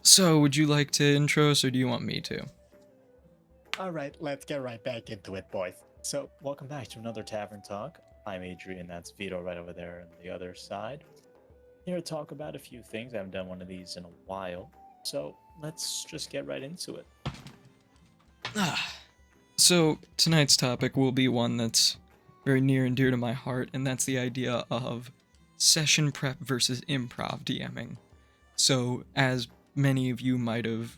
So, would you like to intro us, or do you want me to? All right, let's get right back into it, boys. So, welcome back to another Tavern Talk. I'm Adrian, that's Vito right over there on the other side. Here to talk about a few things. I haven't done one of these in a while. So, let's just get right into it. So, tonight's topic will be one that's very near and dear to my heart, and that's the idea of session prep versus improv DMing. So, as many of you might have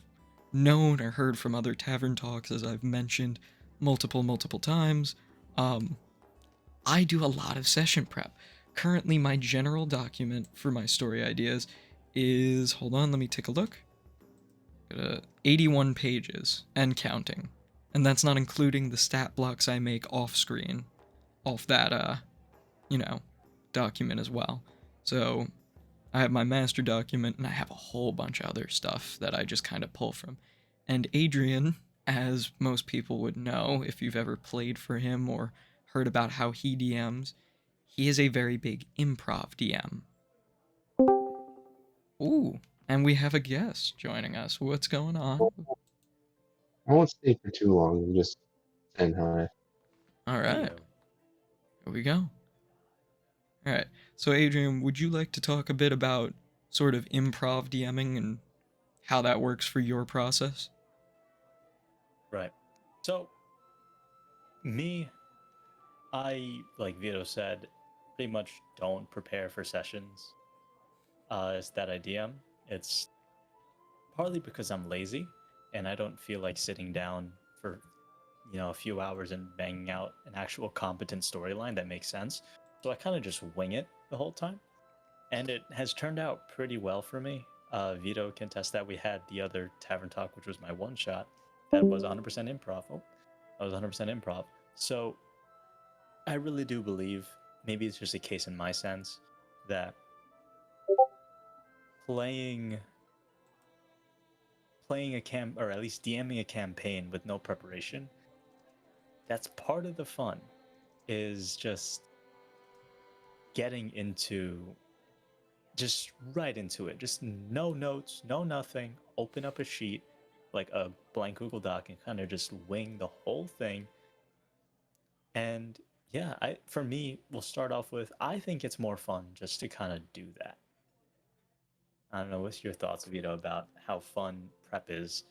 known or heard from other tavern talks, as I've mentioned multiple times, I do a lot of session prep. Currently, my general document for my story ideas is, hold on, let me take a look. 81 pages and counting. And that's not including the stat blocks I make off screen, off that, you know, document as well. So I have my master document and I have a whole bunch of other stuff that I just kind of pull from. And Adrian, as most people would know if you've ever played for him or heard about how he DMs, he is a very big improv DM. Ooh, and we have a guest joining us. What's going on? I won't stay for too long. I'm just saying hi. All right, Heyo. here we go. All right. So, Adrian, would you like to talk a bit about sort of improv DMing and how that works for your process? Right. So, me, like Vito said, pretty much don't prepare for sessions. It's that I DM. It's partly because I'm lazy and I don't feel like sitting down for a few hours and banging out an actual competent storyline that makes sense. So I kind of just wing it the whole time. And it has turned out pretty well for me. Vito can test that. We had the other Tavern Talk, which was my one shot. That was 100% improv. Oh, that was 100% improv. So I really do believe, maybe it's just a case in my sense, that playing or at least DMing a campaign with no preparation, that's part of the fun, is just getting into just right into it. Just no notes, no nothing. Open up a sheet, like a blank Google Doc, and kind of just wing the whole thing. And yeah, for me, we'll start off with, I think it's more fun just to kind of do that. I don't know, what's your thoughts, Vito, about how fun prep is?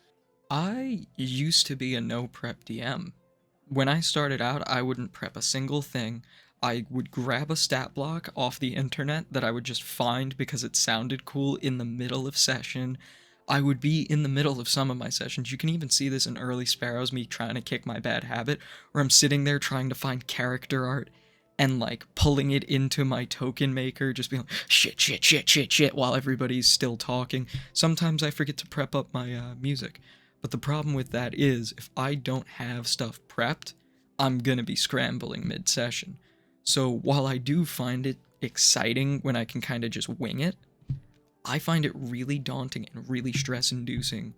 I used to be a no prep DM. When I started out, I wouldn't prep a single thing. I would grab a stat block off the internet that I would just find because it sounded cool in the middle of session. I would be in the middle of some of my sessions. You can even see this in early Sparrows, me trying to kick my bad habit, where I'm sitting there trying to find character art and like pulling it into my token maker, just being like, shit, while everybody's still talking. Sometimes I forget to prep up my music. But the problem with that is, if I don't have stuff prepped, I'm gonna be scrambling mid session. So while I do find it exciting when I can kind of just wing it, I find it really daunting and really stress inducing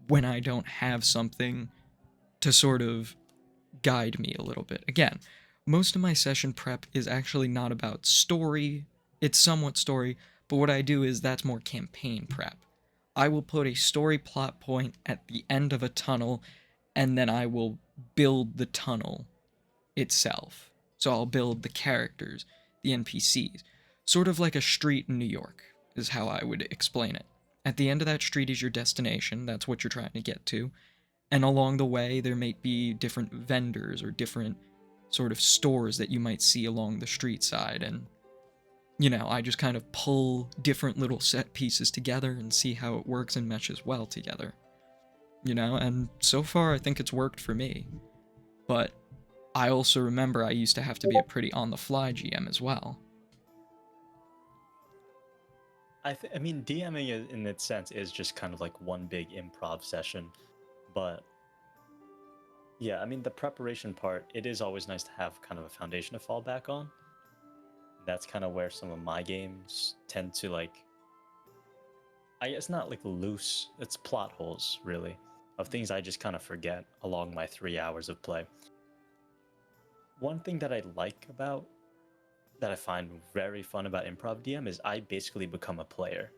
when I don't have something to sort of guide me a little bit. Again, most of my session prep is actually not about story, it's somewhat story, but what I do is that's more campaign prep. I will put a story plot point at the end of a tunnel, and then I will build the tunnel itself. So I'll build the characters, the NPCs, sort of like a street in New York, is how I would explain it. At the end of that street is your destination, that's what you're trying to get to. And along the way, there might be different vendors or different sort of stores that you might see along the street side. And, I just kind of pull different little set pieces together and see how it works and meshes well together. And so far, I think it's worked for me. But I also remember I used to have to be a pretty on the fly GM as well. I mean, DMing in its sense is just kind of like one big improv session, but yeah, I mean, the preparation part, it is always nice to have kind of a foundation to fall back on. That's kind of where some of my games tend to, like, I guess not like loose, it's plot holes, really, of things I just kind of forget along my 3 hours of play. One thing that that I find very fun about improv DM is I basically become a player.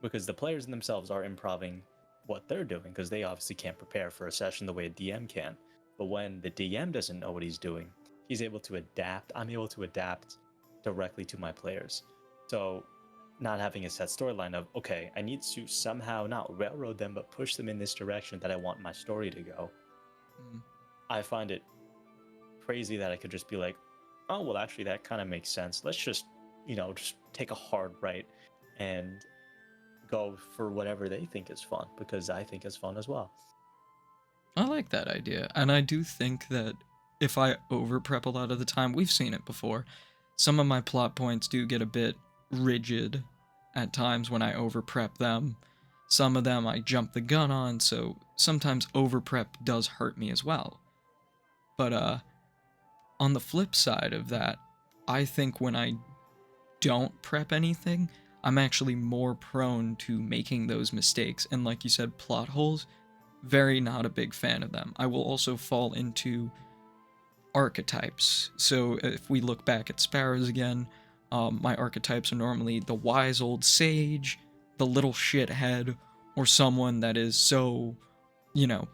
because the players themselves are improving what they're doing because they obviously can't prepare for a session the way a DM can. But when the DM doesn't know what he's doing, he's able to adapt. I'm able to adapt directly to my players. So not having a set storyline of, okay, I need to somehow not railroad them, but push them in this direction that I want my story to go. Mm. I find it crazy that I could just be like, oh, well, actually, that kind of makes sense. Let's just, just take a hard right and go for whatever they think is fun because I think it's fun as well. I like that idea. And I do think that if I over prep a lot of the time, we've seen it before. Some of my plot points do get a bit rigid at times when I over prep them. Some of them I jump the gun on, so sometimes over prep does hurt me as well. But on the flip side of that, I think when I don't prep anything, I'm actually more prone to making those mistakes. And like you said, plot holes, very not a big fan of them. I will also fall into archetypes. So if we look back at Sparrows again, my archetypes are normally the wise old sage, the little shithead, or someone that is so,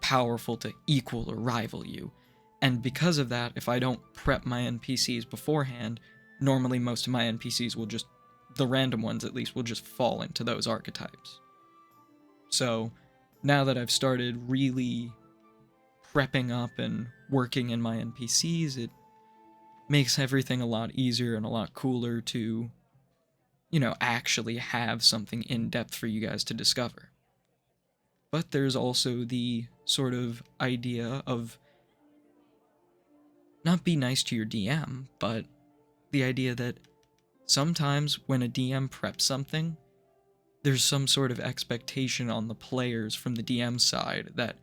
powerful to equal or rival you. And because of that, if I don't prep my NPCs beforehand, normally most of my NPCs will just, the random ones at least, will just fall into those archetypes. So now that I've started really prepping up and working in my NPCs, it makes everything a lot easier and a lot cooler to, actually have something in depth for you guys to discover. But there's also the sort of idea of not be nice to your DM, but the idea that sometimes when a DM preps something, there's some sort of expectation on the players from the DM side that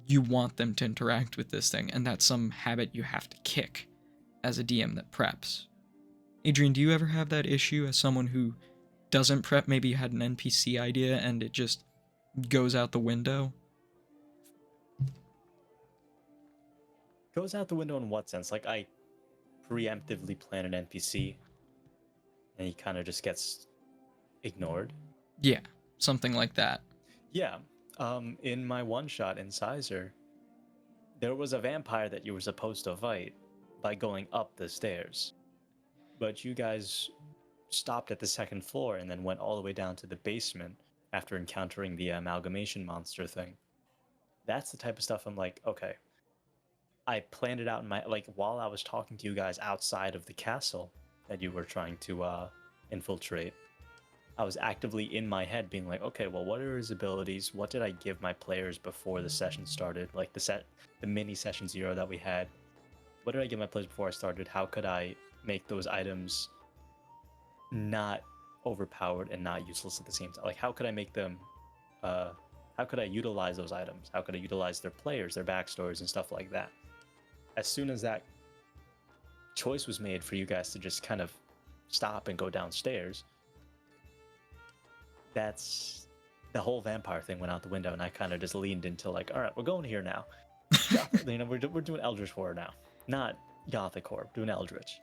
you want them to interact with this thing, and that's some habit you have to kick as a DM that preps. Adrian, do you ever have that issue as someone who doesn't prep? Maybe you had an NPC idea and it just goes out the window? Goes out the window in what sense? Like, I preemptively plan an NPC and he kind of just gets ignored. Yeah, something like that. Yeah. In my one shot in Sizer, there was a vampire that you were supposed to fight by going up the stairs. But you guys stopped at the second floor and then went all the way down to the basement after encountering the amalgamation monster thing. That's the type of stuff I'm like, okay. I planned it out in my, like, while I was talking to you guys outside of the castle that you were trying to infiltrate. I was actively in my head being like, okay, well, what are his abilities? What did I give my players before the session started? Like the mini session 0 that we had. What did I give my players before I started? How could I make those items not overpowered and not useless at the same time? Like, how could I make them, how could I utilize those items? How could I utilize their players, their backstories, and stuff like that? As soon as that choice was made for you guys to just kind of stop and go downstairs, that's the whole vampire thing went out the window, and I kind of just leaned into like, all right, we're going here now. We're doing Eldritch horror now, not Gothic horror. We're doing Eldritch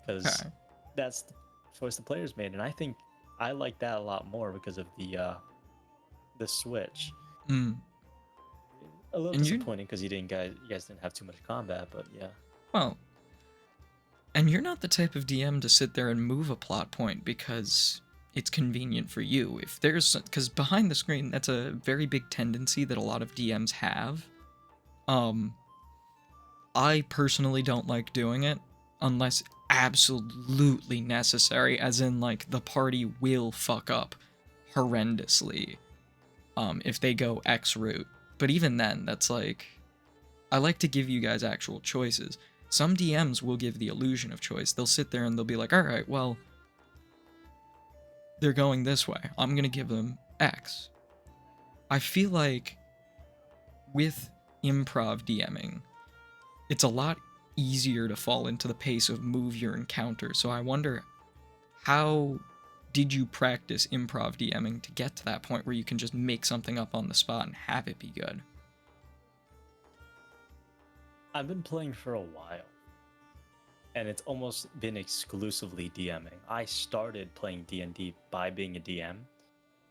because Okay. that's the choice the players made, and I think I like that a lot more because of the switch. Mm. A little And disappointing because you guys didn't have too much combat, but yeah. well, and you're not the type of DM to sit there and move a plot point because it's convenient for you. If there's, because behind the screen, that's a very big tendency that a lot of DMs have. I personally don't like doing it unless absolutely necessary, as in, like, the party will fuck up horrendously if they go X route. But even then, that's like, I like to give you guys actual choices. Some DMs will give the illusion of choice. They'll sit there and they'll be like, all right, well, they're going this way. I'm going to give them X. I feel like with improv DMing, it's a lot easier to fall into the pace of move your encounter. So I wonder, how did you practice improv DMing to get to that point where you can just make something up on the spot and have it be good? I've been playing for a while, and it's almost been exclusively DMing. I started playing D&D by being a DM,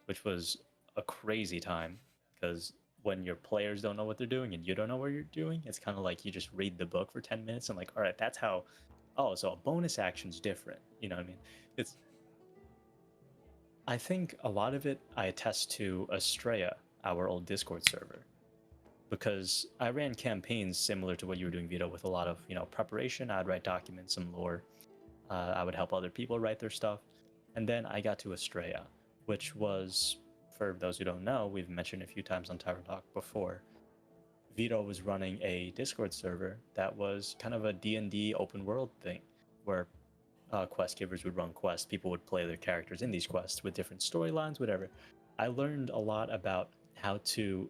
which was a crazy time because when your players don't know what they're doing and you don't know what you're doing, it's kind of like you just read the book for 10 minutes and like, all right, that's how. Oh, so a bonus action's different. You know what I mean? It's. I think a lot of it I attest to Estrella, our old Discord server, because I ran campaigns similar to what you were doing, Vito, with a lot of preparation. I'd write documents, some lore. I would help other people write their stuff, and then I got to Estrella, which was, for those who don't know, we've mentioned a few times on Tavern Talk before. Vito was running a Discord server that was kind of a D&D open world thing, where quest givers would run quests. People would play their characters in these quests with different storylines, whatever. I learned a lot about how to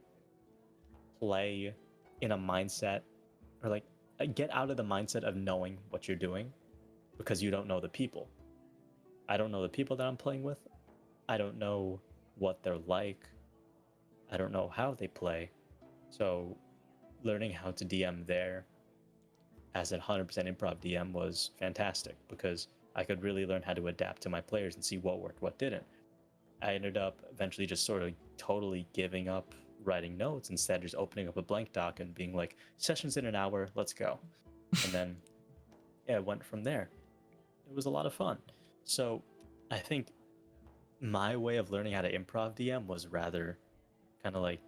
play in a mindset, or like get out of the mindset of knowing what you're doing because you don't know the people. I don't know the people that I'm playing with. I don't know what they're like. I don't know how they play. So learning how to DM there as a 100% improv DM was fantastic because I could really learn how to adapt to my players and see what worked, what didn't. I ended up eventually just sort of totally giving up writing notes, instead just opening up a blank doc and being like, sessions in an hour, let's go. And then yeah, it went from there. It was a lot of fun. So I think my way of learning how to improv DM was rather kind of like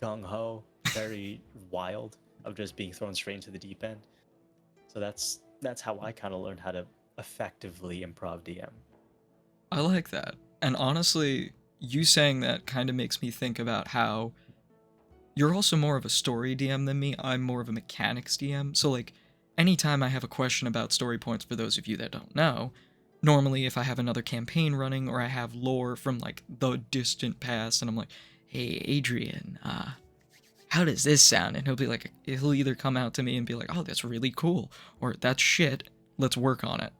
gung-ho, very wild, of just being thrown straight into the deep end. So that's how I kind of learned how to effectively improv DM. I like that. And honestly, you saying that kind of makes me think about how you're also more of a story DM than me. I'm more of a mechanics DM. So, like, anytime I have a question about story points, for those of you that don't know, normally if I have another campaign running or I have lore from, like, the distant past, and I'm like, hey, Adrian, how does this sound? And he'll either come out to me and be like, oh, that's really cool, or that's shit, let's work on it.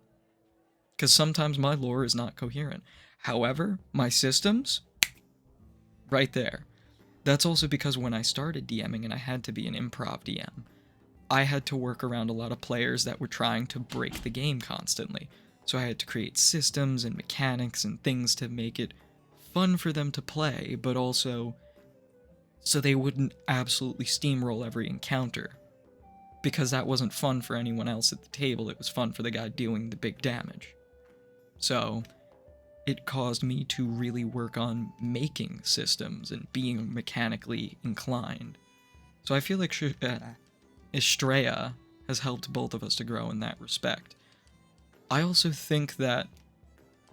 Because sometimes my lore is not coherent. However, my systems, right there. That's also because when I started DMing and I had to be an improv DM, I had to work around a lot of players that were trying to break the game constantly. So I had to create systems and mechanics and things to make it fun for them to play, but also so they wouldn't absolutely steamroll every encounter. Because that wasn't fun for anyone else at the table, it was fun for the guy doing the big damage. So it caused me to really work on making systems and being mechanically inclined. So I feel like Estrella has helped both of us to grow in that respect. I also think that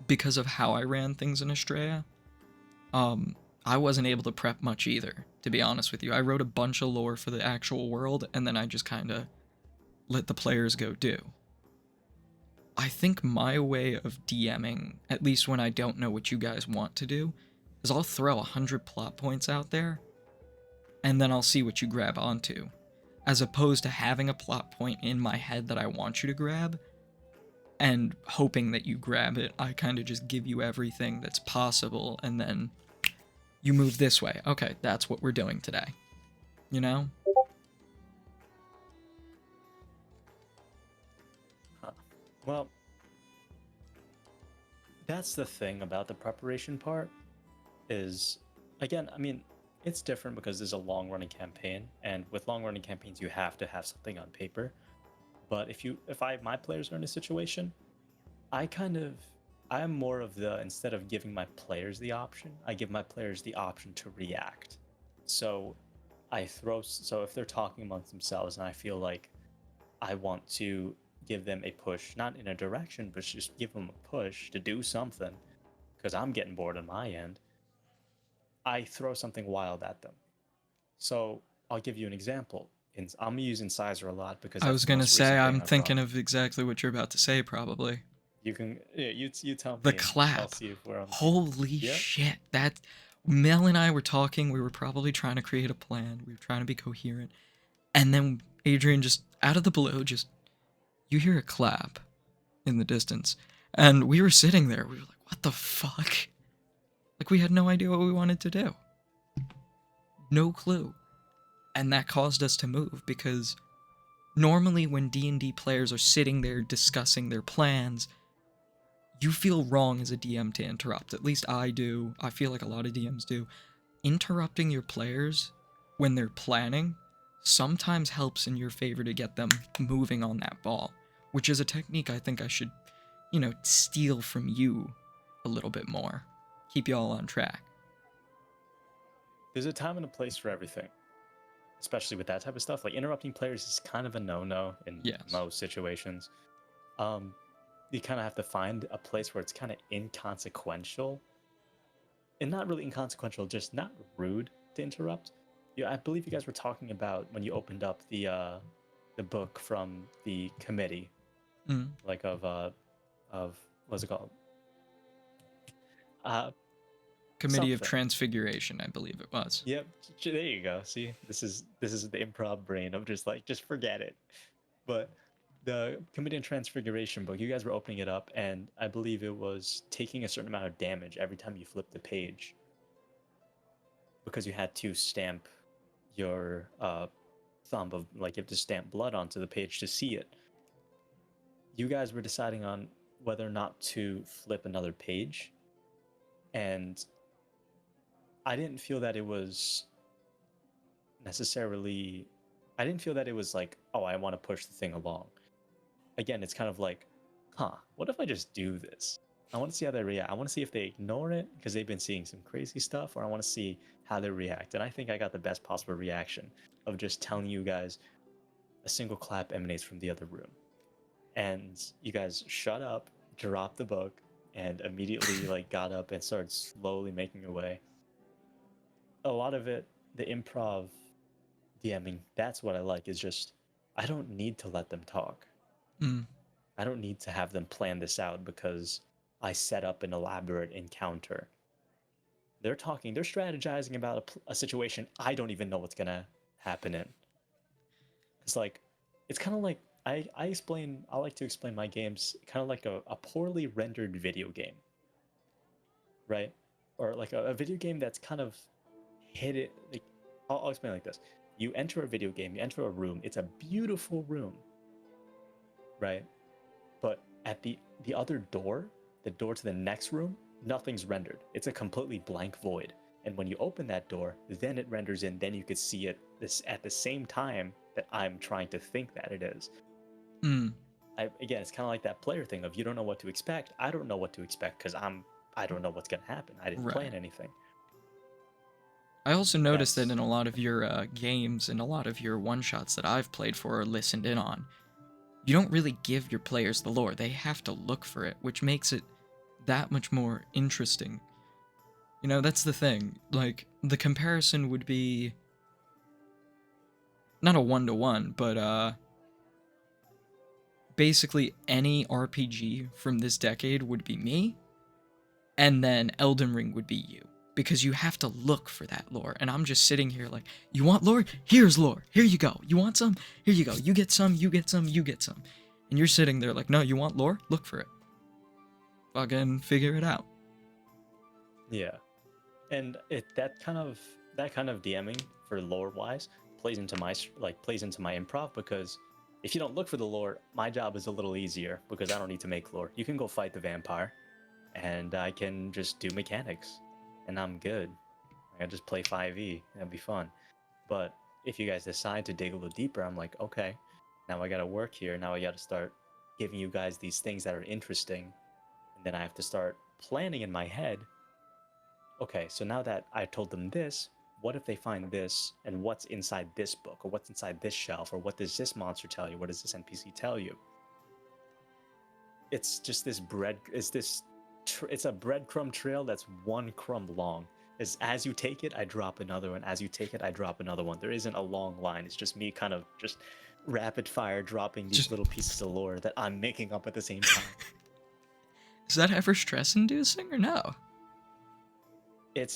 because of how I ran things in Estrella, I wasn't able to prep much either, to be honest with you. I wrote a bunch of lore for the actual world, and then I just kind of let the players go do. I think my way of DMing, at least when I don't know what you guys want to do, is I'll throw 100 plot points out there, and then I'll see what you grab onto. As opposed to having a plot point in my head that I want you to grab, and hoping that you grab it, I kind of just give you everything that's possible, and then you move this way. Okay, that's what we're doing today. You know? Well, that's the thing about the preparation part is, again, I mean, it's different because there's a long-running campaign, and with long-running campaigns, you have to have something on paper. But if my players are in a situation, I'm more of the, instead of giving my players the option, I give my players the option to react. So so if they're talking amongst themselves and I feel like I want to give them a push, not in a direction, but just give them a push to do something, because I'm getting bored on my end, I throw something wild at them. So I'll give you an example. I'm using Incisor a lot because I that's was the gonna most say, recent thing I'm I thinking brought. of exactly what you're about to say, probably. You can, yeah, you tell The me, and I'll clap. see if we're on the same. Holy Yeah. shit. That. Mel and I were talking, we were probably trying to create a plan, we were trying to be coherent. And then Adrian just, out of the blue, you hear a clap in the distance. And we were sitting there, we were like, what the fuck? Like, we had no idea what we wanted to do. No clue. And that caused us to move, because normally when D&D players are sitting there discussing their plans, you feel wrong as a DM to interrupt. At least I do. I feel like a lot of DMs do. Interrupting your players when they're planning sometimes helps in your favor to get them moving on that ball, which is a technique I think I should, steal from you a little bit more. Keep you all on track. There's a time and a place for everything, especially with that type of stuff. Like interrupting players is kind of a no-no in most situations. You kind of have to find a place where it's kind of inconsequential, and not really inconsequential, just not rude to interrupt. Yeah, I believe you guys were talking about when you opened up the book from the committee, like of what's it called? Committee of Something. Transfiguration, I believe it was. Yep, there you go. See, this is the improv brain of just forget it. But the Committee of Transfiguration book, you guys were opening it up, and I believe it was taking a certain amount of damage every time you flipped the page, because you had to stamp your thumb of you have to stamp blood onto the page to see it. You guys were deciding on whether or not to flip another page, and I didn't feel that it was necessarily. I didn't feel that it was like, oh, I want to push the thing along. Again, it's kind of like, what if I just do this? I want to see how they react. I want to see if they ignore it because they've been seeing some crazy stuff, or I want to see how they react. And I think I got the best possible reaction of just telling you guys a single clap emanates from the other room. And you guys shut up, dropped the book, and immediately got up and started slowly making your way. A lot of it, the improv DMing, that's what I like, is just, I don't need to let them talk. I don't need to have them plan this out because I set up an elaborate encounter. They're talking, they're strategizing about a situation I don't even know what's gonna happen in. It's it's kind of like, I like to explain my games kind of like a poorly rendered video game, right? Or like a video game that's kind of hit it. I'll explain it like this. You enter a video game, you enter a room, it's a beautiful room, right? But at the other door, the door to the next room, nothing's rendered. It's a completely blank void. And when you open that door, then it renders in, then you could see it at the same time that I'm trying to think that it is. Again, it's kind of like that player thing of, you don't know what to expect. I don't know what to expect because I don't know what's going to happen. I didn't plan anything. I also noticed that in a lot of your games and a lot of your one-shots that I've played for or listened in on, you don't really give your players the lore. They have to look for it, which makes it that much more interesting. That's the thing. The comparison would be not a one-to-one, but basically any RPG from this decade would be me, and then Elden Ring would be you. Because you have to look for that lore. And I'm just sitting here you want lore? Here's lore. Here you go. You want some? Here you go. You get some, you get some, you get some. And you're sitting there no, you want lore? Look for it. Fucking figure it out. Yeah. And that kind of DMing for lore-wise plays into my improv, because if you don't look for the lore, my job is a little easier because I don't need to make lore. You can go fight the vampire, and I can just do mechanics. And I'm good. I just play 5e. That'd be fun. But if you guys decide to dig a little deeper, I'm like, okay, now I gotta work here. Now I gotta start giving you guys these things that are interesting. And then I have to start planning in my head. Okay, so now that I told them this, what if they find this, and what's inside this book, or what's inside this shelf, or what does this monster tell you? What does this NPC tell you? It's just this it's a breadcrumb trail that's one crumb long. As you take it, I drop another one. As you take it, I drop another one. There isn't a long line. It's just me kind of just rapid fire dropping these little pieces of lore that I'm making up at the same time. Is that ever stress-inducing or no? It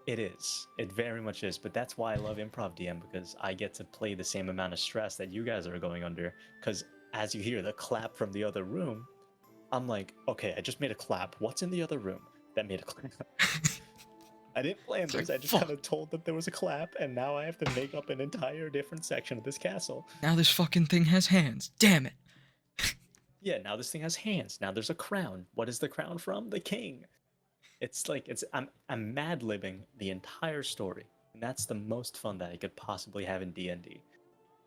is. It very much is. But that's why I love improv DM, because I get to play the same amount of stress that you guys are going under. Because as you hear the clap from the other room, I'm like, okay, I just made a clap. What's in the other room that made a clap? I didn't plan this. I just kind of told that there was a clap, and now I have to make up an entire different section of this castle. Now this fucking thing has hands. Damn it. yeah, now this thing has hands. Now there's a crown. What is the crown from? The king. It's like I'm mad libbing the entire story, and that's the most fun that I could possibly have in D&D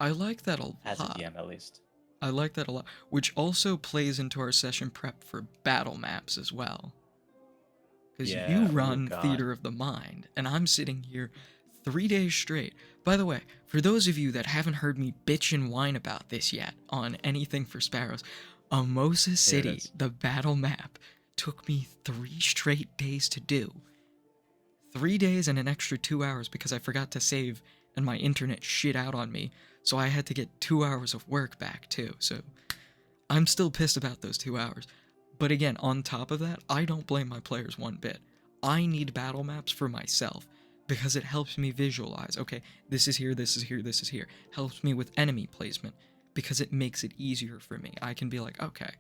I like that a as a lot. DM at least. I like that a lot, which also plays into our session prep for battle maps as well. Because you Yeah. Oh run God. Theater of the Mind, and I'm sitting here 3 days straight. By the way, for those of you that haven't heard me bitch and whine about this yet on anything for Sparrows, Amosa Here it City, is. the battle map, took me 3 straight days to do. 3 days and an extra 2 hours because I forgot to save and my internet shit out on me, so I had to get 2 hours of work back too. So I'm still pissed about those 2 hours. But again, on top of that, I don't blame my players one bit. I need battle maps for myself because it helps me visualize, okay, this is here, this is here, this is here. Helps me with enemy placement because it makes it easier for me. I can be like, okay,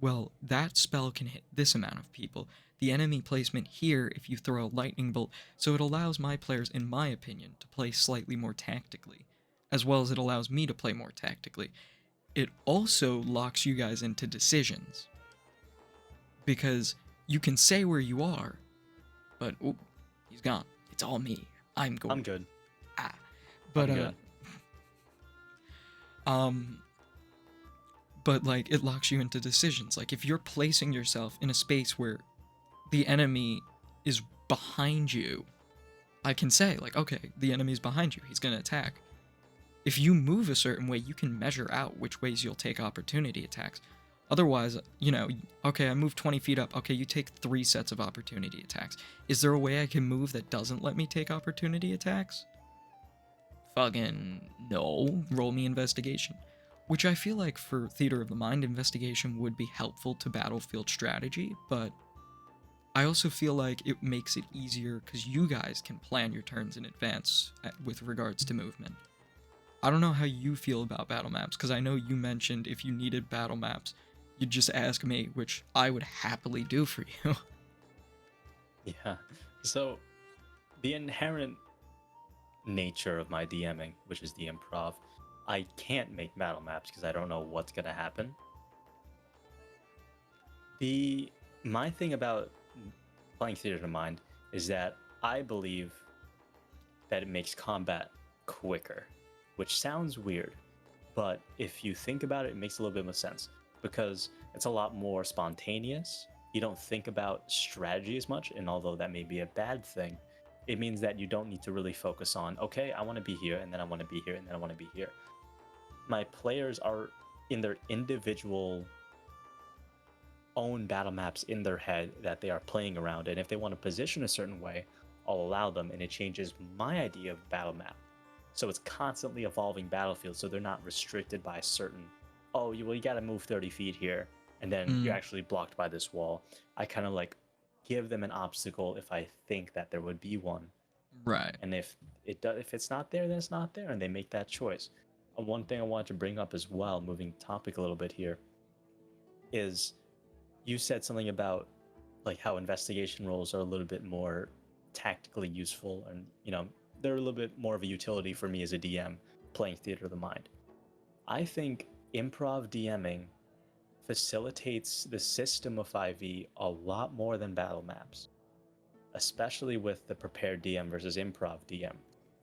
well, that spell can hit this amount of people. The enemy placement here, if you throw a lightning bolt, so it allows my players, in my opinion, to play slightly more tactically, as well as it allows me to play more tactically. It also locks you guys into decisions because you can say where you are, but oh, he's gone. It's all me. I'm going. I'm good. Ah, I'm but good. um, but like it locks you into decisions. Like if you're placing yourself in a space where the enemy is behind you, I can say like, okay, the enemy's behind you. He's gonna attack. If you move a certain way, you can measure out which ways you'll take opportunity attacks. Otherwise, okay, I moved 20 feet up. Okay, you take 3 sets of opportunity attacks. Is there a way I can move that doesn't let me take opportunity attacks? Fucking no. Roll me investigation. Which I feel like for Theater of the Mind, investigation would be helpful to battlefield strategy, but I also feel like it makes it easier because you guys can plan your turns in advance with regards to movement. I don't know how you feel about battle maps, because I know you mentioned if you needed battle maps, you'd just ask me, which I would happily do for you. Yeah. So the inherent nature of my DMing, which is the improv, I can't make battle maps because I don't know what's gonna happen. My thing about playing Theater of the Mind is that I believe that it makes combat quicker, which sounds weird, but if you think about it, it makes a little bit more sense because it's a lot more spontaneous. You don't think about strategy as much, and although that may be a bad thing, it means that you don't need to really focus on, okay, I want to be here, and then I want to be here, and then I want to be here. My players are in their individual own battle maps in their head that they are playing around, and if they want to position a certain way, I'll allow them, and it changes my idea of battle map. So it's constantly evolving battlefield, so they're not restricted by a certain, oh, you got to move 30 feet here, and then you're actually blocked by this wall. I kind of like give them an obstacle if I think that there would be one, Right. and if it's not there, then it's not there, and they make that choice. One thing I wanted to bring up as well, moving topic a little bit here, is you said something about like how investigation roles are a little bit more tactically useful, and they're a little bit more of a utility for me as a DM playing Theater of the Mind. I think improv DMing facilitates the system of 5e a lot more than battle maps, especially with the prepared DM versus improv DM,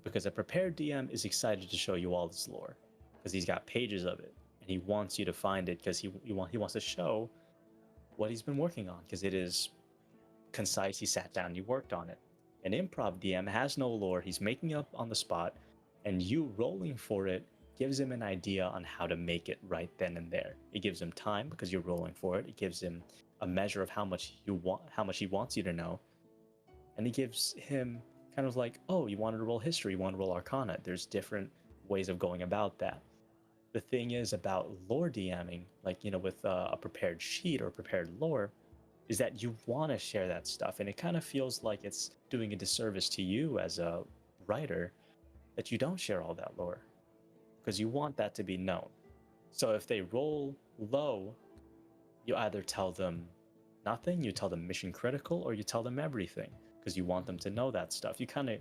because a prepared DM is excited to show you all this lore because he's got pages of it and he wants you to find it because he wants to show what he's been working on because it is concise. He sat down, he worked on it. An improv DM has no lore, he's making it up on the spot, and you rolling for it gives him an idea on how to make it right then and there. It gives him time because you're rolling for it. It gives him a measure of how much he wants you to know, and it gives him kind of like, oh, you wanted to roll history, you want to roll arcana. There's different ways of going about that. The thing is about lore DMing, like with a prepared sheet or prepared lore, is that you want to share that stuff, and it kind of feels like it's doing a disservice to you as a writer that you don't share all that lore because you want that to be known. So if they roll low, you either tell them nothing, you tell them mission critical, or you tell them everything because you want them to know that stuff. You kind of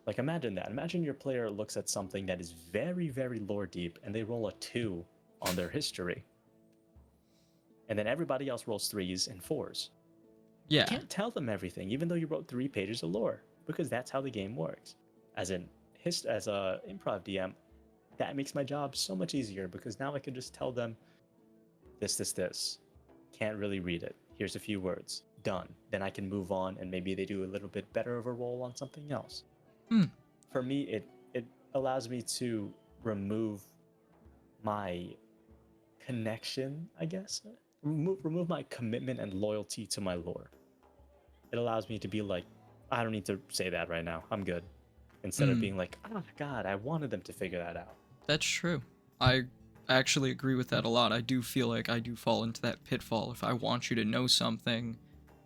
like imagine that. Imagine your player looks at something that is very, very lore deep and they roll a 2 on their history. and then everybody else rolls 3s and 4s. Yeah. You can't tell them everything, even though you wrote 3 pages of lore, because that's how the game works. As a improv DM, that makes my job so much easier because now I can just tell them this. Can't really read it. Here's a few words. Done. Then I can move on, and maybe they do a little bit better of a roll on something else. For me, it allows me to remove my connection, I guess. Remove my commitment and loyalty to my lore. It allows me to be like, I don't need to say that right now. I'm good. Instead of being like, oh God, I wanted them to figure that out. That's true. I actually agree with that a lot. I do feel like I do fall into that pitfall. If I want you to know something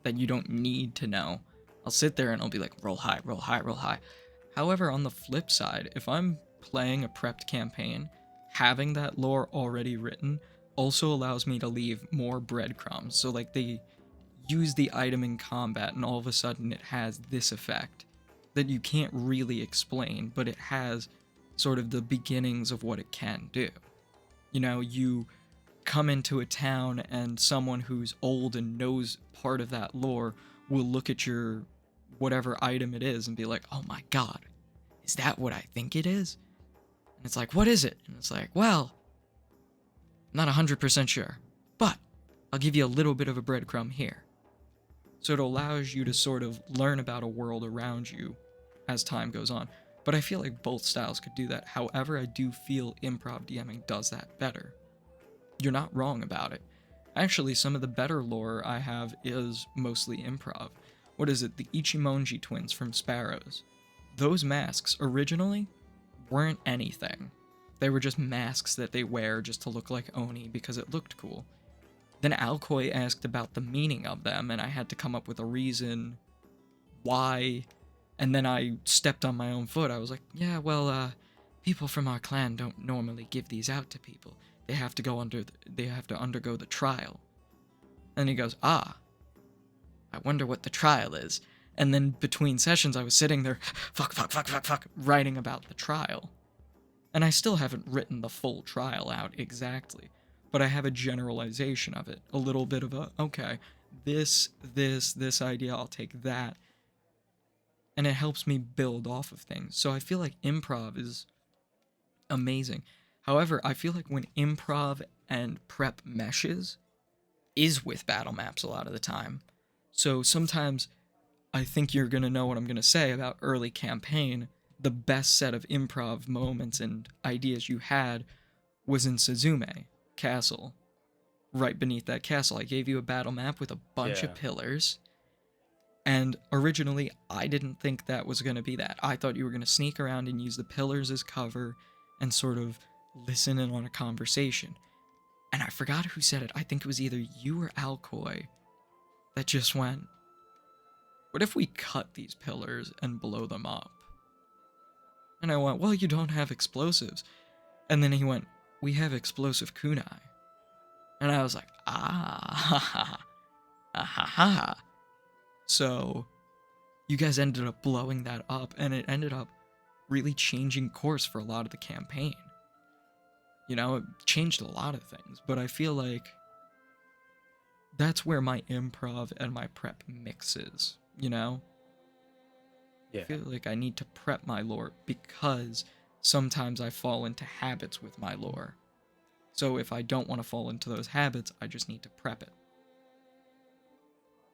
that you don't need to know, I'll sit there and I'll be like, roll high, roll high, roll high. However, on the flip side, if I'm playing a prepped campaign, having that lore already written also allows me to leave more breadcrumbs. So, like, they use the item in combat, and all of a sudden it has this effect that you can't really explain, but it has sort of the beginnings of what it can do. You know, you come into a town and someone who's old and knows part of that lore will look at your whatever item it is and be like, oh my god, is that what I think it is? And it's like, what is it? And it's like, well, I'm not 100% sure, but I'll give you a little bit of a breadcrumb here. So it allows you to sort of learn about a world around you as time goes on. But I feel like both styles could do that. However, I do feel improv DMing does that better. You're not wrong about it. Actually, some of the better lore I have is mostly improv. What is it? The Ichimonji twins from Sparrows. Those masks originally weren't anything. They were just masks that they wear just to look like Oni because it looked cool. Then Alcoy asked about the meaning of them, and I had to come up with a reason why. And then I stepped on my own foot. I was like, yeah, well, people from our clan don't normally give these out to people. They have to undergo the trial. And he goes, I wonder what the trial is. And then between sessions, I was sitting there, fuck, writing about the trial. And I still haven't written the full trial out exactly, but I have a generalization of it. A little bit of a, okay, this idea, I'll take that. And it helps me build off of things. So I feel like improv is amazing. However, I feel like when improv and prep meshes is with battle maps a lot of the time. So sometimes I think you're going to know what I'm going to say about early campaign. The best set of improv moments and ideas you had was in Suzume Castle. Right beneath that castle, I gave you a battle map with a bunch of pillars. And originally, I didn't think that was going to be that. I thought you were going to sneak around and use the pillars as cover and sort of listen in on a conversation. And I forgot who said it. I think it was either you or Alcoy that just went, what if we cut these pillars and blow them up? And I went, well, you don't have explosives. And then he went, we have explosive kunai. And I was like, ha ha. So you guys ended up blowing that up, and it ended up really changing course for a lot of the campaign. You know, it changed a lot of things, but I feel like that's where my improv and my prep mixes, you know? Yeah. I feel like I need to prep my lore because sometimes I fall into habits with my lore. So if I don't want to fall into those habits, I just need to prep it.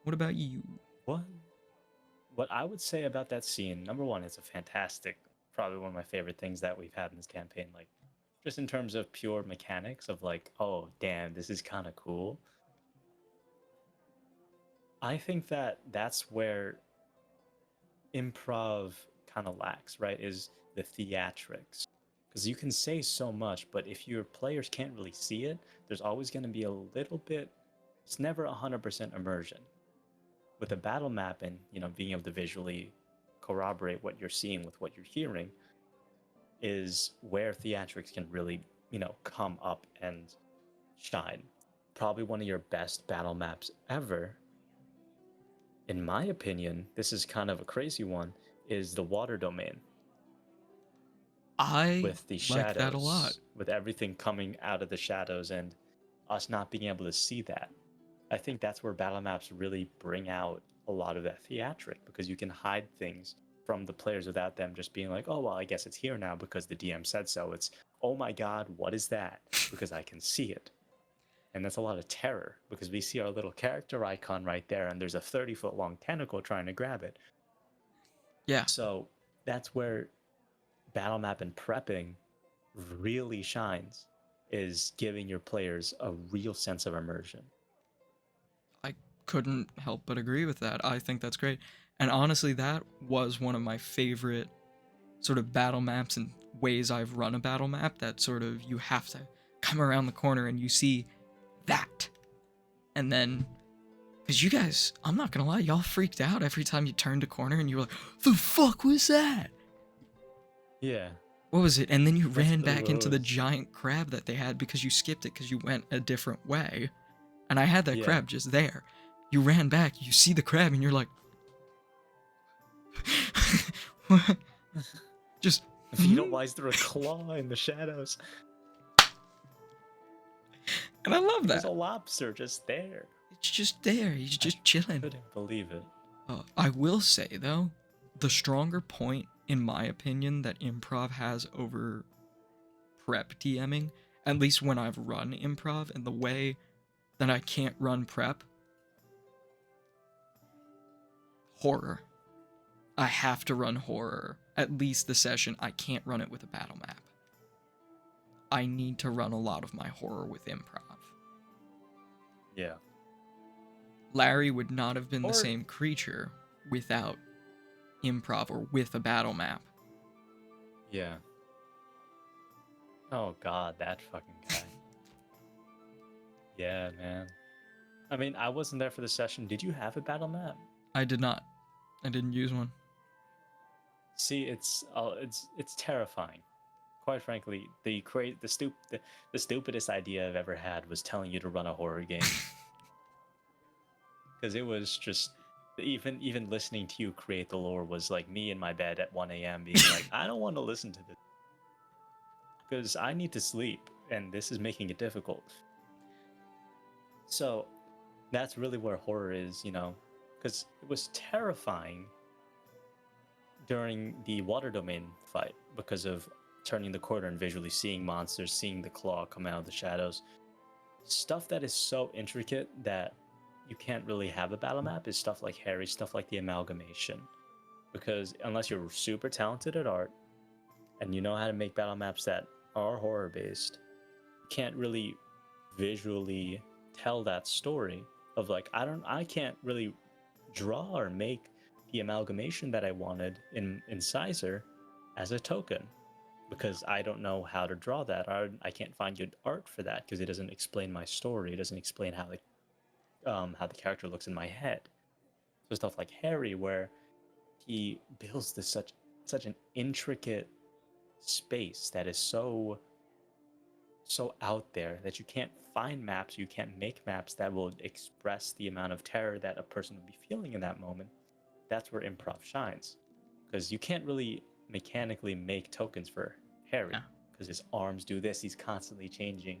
What about you? What I would say about that scene, number one, it's a fantastic, probably one of my favorite things that we've had in this campaign. Like, just in terms of pure mechanics of like, oh, damn, this is kind of cool. I think that that's where improv kind of lacks, right? Is the theatrics. Because you can say so much, but if your players can't really see it, there's always going to be a little bit, it's never 100% immersion. With a battle map and, you know, being able to visually corroborate what you're seeing with what you're hearing is where theatrics can really, you know, come up and shine. Probably one of your best battle maps ever, in my opinion, this is kind of a crazy one, is the water domain. I With the like shadows, that a lot. with everything coming out of the shadows, and us not being able to see that. I think that's where battle maps really bring out a lot of that theatric, because you can hide things from the players without them just being like, oh, well, I guess it's here now because the DM said so. It's, oh my God, what is that? Because I can see it. And that's a lot of terror, because we see our little character icon right there, and there's a 30-foot long tentacle trying to grab it. Yeah. So that's where battle map and prepping really shines, is giving your players a real sense of immersion. I couldn't help but agree with that. I think that's great. And honestly, that was one of my favorite sort of battle maps and ways I've run a battle map, that sort of you have to come around the corner and you see that. And then, because you guys, I'm not going to lie, y'all freaked out every time you turned a corner and you were like, the fuck was that? Yeah. What was it? And then you That's ran really back what it into the was. giant crab that they had because you skipped it because you went a different way. And I had that Yeah. crab just there. You ran back, you see the crab, and you're like, what? Just, You know why is there a claw in the shadows? and I love There's that. a lobster just there. It's just there. He's just chilling. Couldn't believe it. I will say, though, the stronger point, in my opinion, that improv has over prep DMing, at least when I've run improv, and the way that I can't run prep, horror. I have to run horror. At least the session, I can't run it with a battle map. I need to run a lot of my horror with improv. Yeah. Larry would not have been the Or- same creature without improv or with a battle map. Yeah. Oh God, that fucking guy. Yeah, man. I mean, I wasn't there for the session. Did you have a battle map? I did not. I didn't use one. See, it's terrifying. Quite frankly, the stupidest idea I've ever had was telling you to run a horror game. Because it was just, even listening to you create the lore was like me in my bed at 1 a.m. being like, I don't want to listen to this because I need to sleep, and this is making it difficult. So that's really where horror is, because it was terrifying during the water domain fight because of turning the corner and visually seeing monsters, seeing the claw come out of the shadows. Stuff that is so intricate that you can't really have a battle map is stuff like Harry, stuff like the amalgamation. Because unless you're super talented at art and you know how to make battle maps that are horror based, you can't really visually tell that story of like, I can't really draw or make the amalgamation that I wanted in Sizer as a token, because I don't know how to draw that. I can't find good art for that because it doesn't explain my story. It doesn't explain how the character looks in my head. So stuff like Harry, where he builds this such an intricate space that is so out there that you can't find maps, you can't make maps that will express the amount of terror that a person would be feeling in that moment. That's where improv shines, because you can't really mechanically make tokens for Harry because his arms do this, he's constantly changing.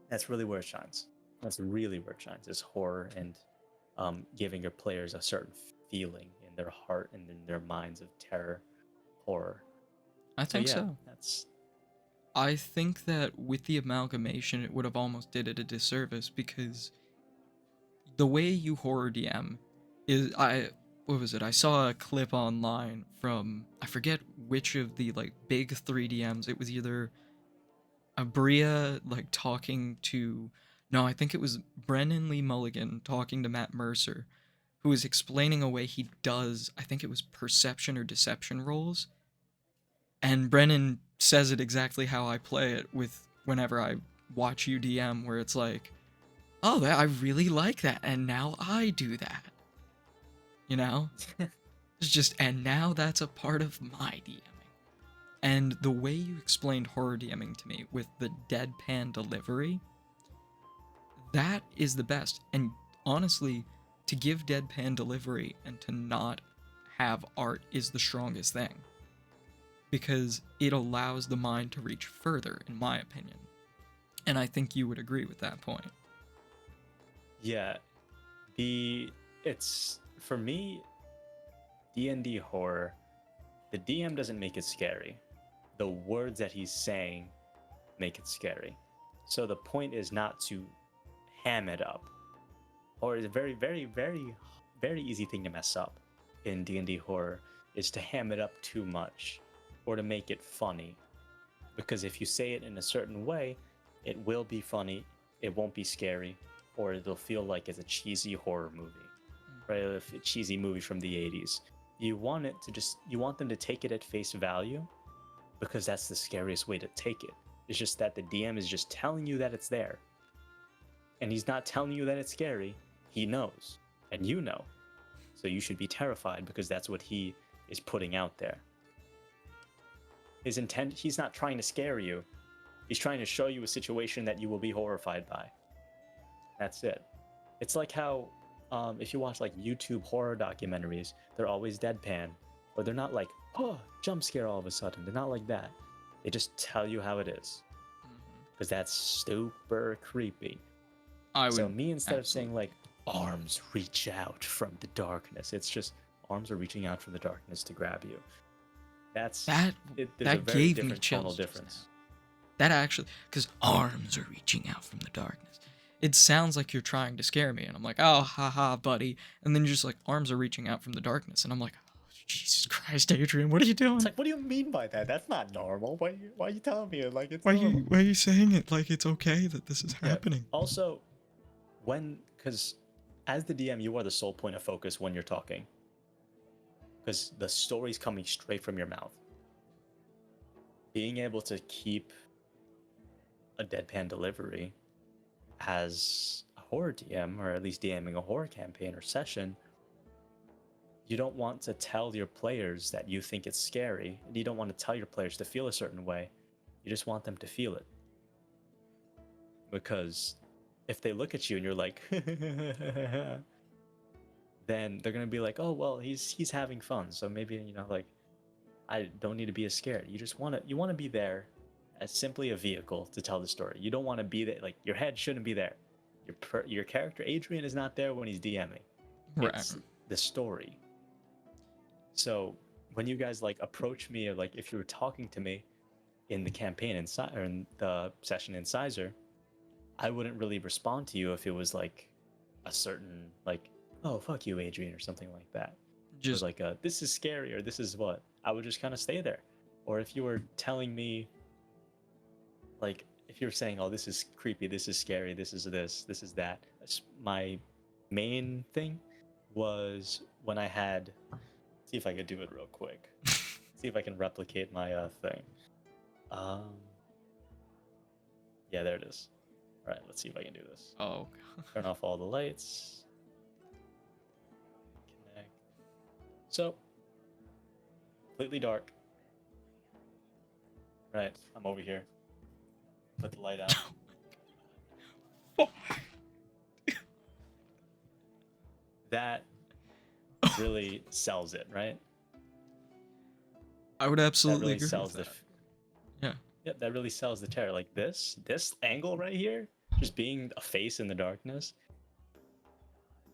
That's really where it shines. That's really where it shines, is horror and giving your players a certain feeling in their heart and in their minds of terror, horror. I think so. That's I think that with the amalgamation, it would have almost did it a disservice, because the way you horror DM is, what was it? I saw a clip online from, I forget which of the like big 3DMs. It was either Abria like talking to, no, I think it was Brennan Lee Mulligan talking to Matt Mercer, who was explaining a way he does, I think it was perception or deception rolls. And Brennan says it exactly how I play it with whenever I watch UDM, where it's like, oh, I really like that, and now I do that. You know? It's just, and now that's a part of my DMing. And the way you explained horror DMing to me with the deadpan delivery, that is the best. And honestly, to give deadpan delivery and to not have art is the strongest thing, because it allows the mind to reach further, in my opinion. And I think you would agree with that point. Yeah, it's for me, D&D horror, the DM doesn't make it scary. The words that he's saying make it scary. So the point is not to ham it up. Or is a very, very, very, very easy thing to mess up in D&D horror is to ham it up too much or to make it funny. Because if you say it in a certain way, it will be funny, it won't be scary, or it'll feel like it's a cheesy horror movie, right? A cheesy movie from the 80s. You want them to take it at face value because that's the scariest way to take it. It's just that the DM is just telling you that it's there. And he's not telling you that it's scary. He knows, and you know. So you should be terrified because that's what he is putting out there. His intent, he's not trying to scare you. He's trying to show you a situation that you will be horrified by. That's it. It's like how if you watch like YouTube horror documentaries, they're always deadpan, or they're not like, oh, jump scare all of a sudden. They're not like that. They just tell you how it is, because that's super creepy. So me, instead of saying like, arms reach out from the darkness, it's just arms are reaching out from the darkness to grab you. There's a very gave me different tonal chills difference. That actually, because arms are reaching out from the darkness. It sounds like you're trying to scare me, and I'm like, oh, haha, buddy. And then you're just like, arms are reaching out from the darkness, and I'm like, oh, Jesus Christ, Adrian, what are you doing? It's like, what do you mean by that? That's not normal. Why are you telling me it like it's why normal? are you saying it like it's okay that this is happening? Also, because as the DM, you are the sole point of focus when you're talking, because the story's coming straight from your mouth. Being able to keep a deadpan delivery as a horror DM, or at least DMing a horror campaign or session, you don't want to tell your players that you think it's scary, and you don't want to tell your players to feel a certain way. You just want them to feel it. Because if they look at you and you're like, then they're gonna be like, oh well, he's having fun, so maybe, you know, like, I don't need to be as scared. You want to be there as simply a vehicle to tell the story. You don't want to be there, like, your head shouldn't be there. Your character Adrian is not there when he's DMing. Right. It's the story. So when you guys like approach me, or like if you were talking to me in the campaign inside, or in the session in Sizer, I wouldn't really respond to you if it was like a certain, like, oh fuck you Adrian, or something like that. Just like this is scary, or this is what, I would just kind of stay there. Or if you were telling me, like, if you're saying, oh, this is creepy, this is scary, this is that. My main thing was when I had, see if I could do it real quick. See if I can replicate my thing. Yeah, there it is. All right, let's see if I can do this. Oh. Turn off all the lights. Connect. So, completely dark. Right, I'm over here. Put the light out. That really sells it, right? I would absolutely really agree sells with that. Yeah. Yep, that really sells the terror. Like this angle right here, just being a face in the darkness.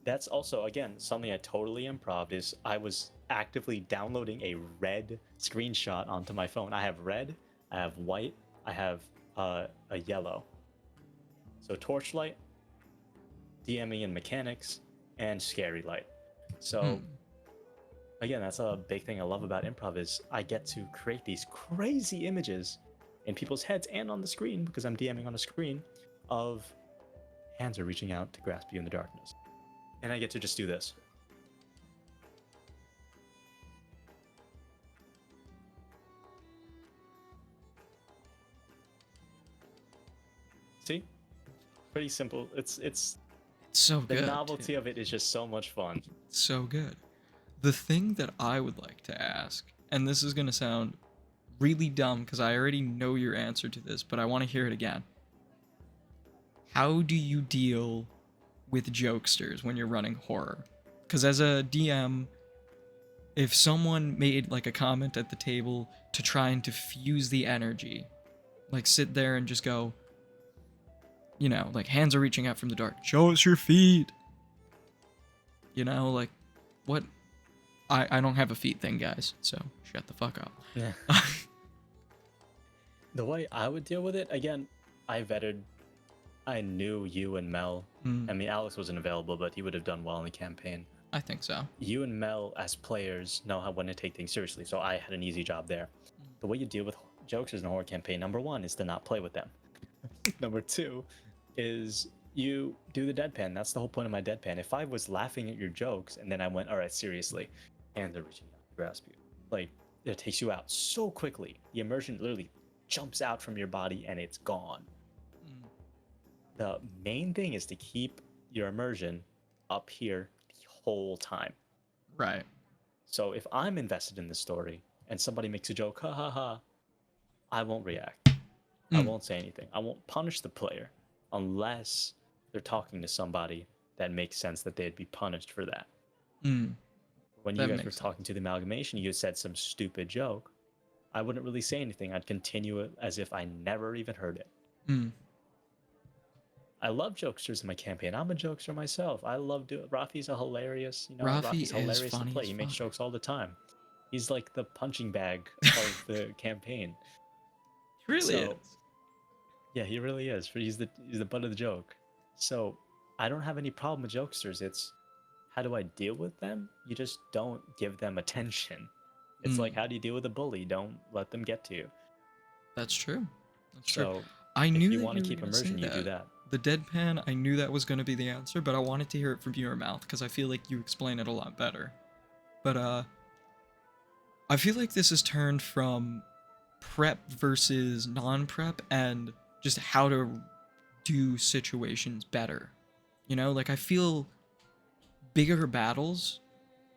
That's also, again, something I totally improv. Is I was actively downloading a red screenshot onto my phone. I have red, I have white, I have a yellow. So torchlight, DMing and mechanics, and scary light. So again, that's a big thing I love about improv, is I get to create these crazy images in people's heads and on the screen, because I'm DMing on a screen, of hands are reaching out to grasp you in the darkness. And I get to just do this. See? Pretty simple. It's so good. The novelty of it is just so much fun. So good. The thing that I would like to ask, and this is going to sound really dumb because I already know your answer to this, but I want to hear it again. How do you deal with jokesters when you're running horror? Because as a DM, if someone made like a comment at the table to try and diffuse the energy, like sit there and just go, you know, like hands are reaching out from the dark. Show us your feet. You know, like what? I don't have a feet thing, guys. So shut the fuck up. Yeah. The way I would deal with it, again, I knew you and Mel. Mm, I mean, Alex wasn't available, but he would have done well in the campaign. I think so. You and Mel, as players, know how when to take things seriously, so I had an easy job there. The way you deal with jokesters in a horror campaign, number one, is to not play with them. Number two is you do the deadpan. That's the whole point of my deadpan. If I was laughing at your jokes and then I went, all right, seriously, and they're reaching out to grasp you, like, it takes you out so quickly. The immersion literally jumps out from your body and it's gone. Mm, The main thing is to keep your immersion up here the whole time. right. So if I'm invested in the story and somebody makes a joke, ha ha ha, I won't react. I Mm. won't say anything. I won't punish the player unless they're talking to somebody that makes sense that they'd be punished for that. Mm, When that you guys makes were sense. talking to the amalgamation, you said some stupid joke. I wouldn't really say anything. I'd continue it as if I never even heard it. Mm, I love jokesters in my campaign. I'm a jokester myself. I love doing. Rafi's a hilarious, Rafi Rafi's is hilarious to funny play. as He makes fuck. jokes all the time. He's like the punching bag of the campaign. He really So, is. yeah, he really is. He's the butt of the joke. So I don't have any problem with jokesters. It's how do I deal with them? You just don't give them attention. It's Mm, like how do you deal with a bully? Don't let them get to you. that's true. That's true. So I if knew you that want you to were keep gonna say immersion, you do that. that. The deadpan, I knew that was gonna be the answer, but I wanted to hear it from your mouth because I feel like you explain it a lot better. But I feel like this has turned from prep versus non-prep and just how to do situations better. You know, like I feel bigger battles,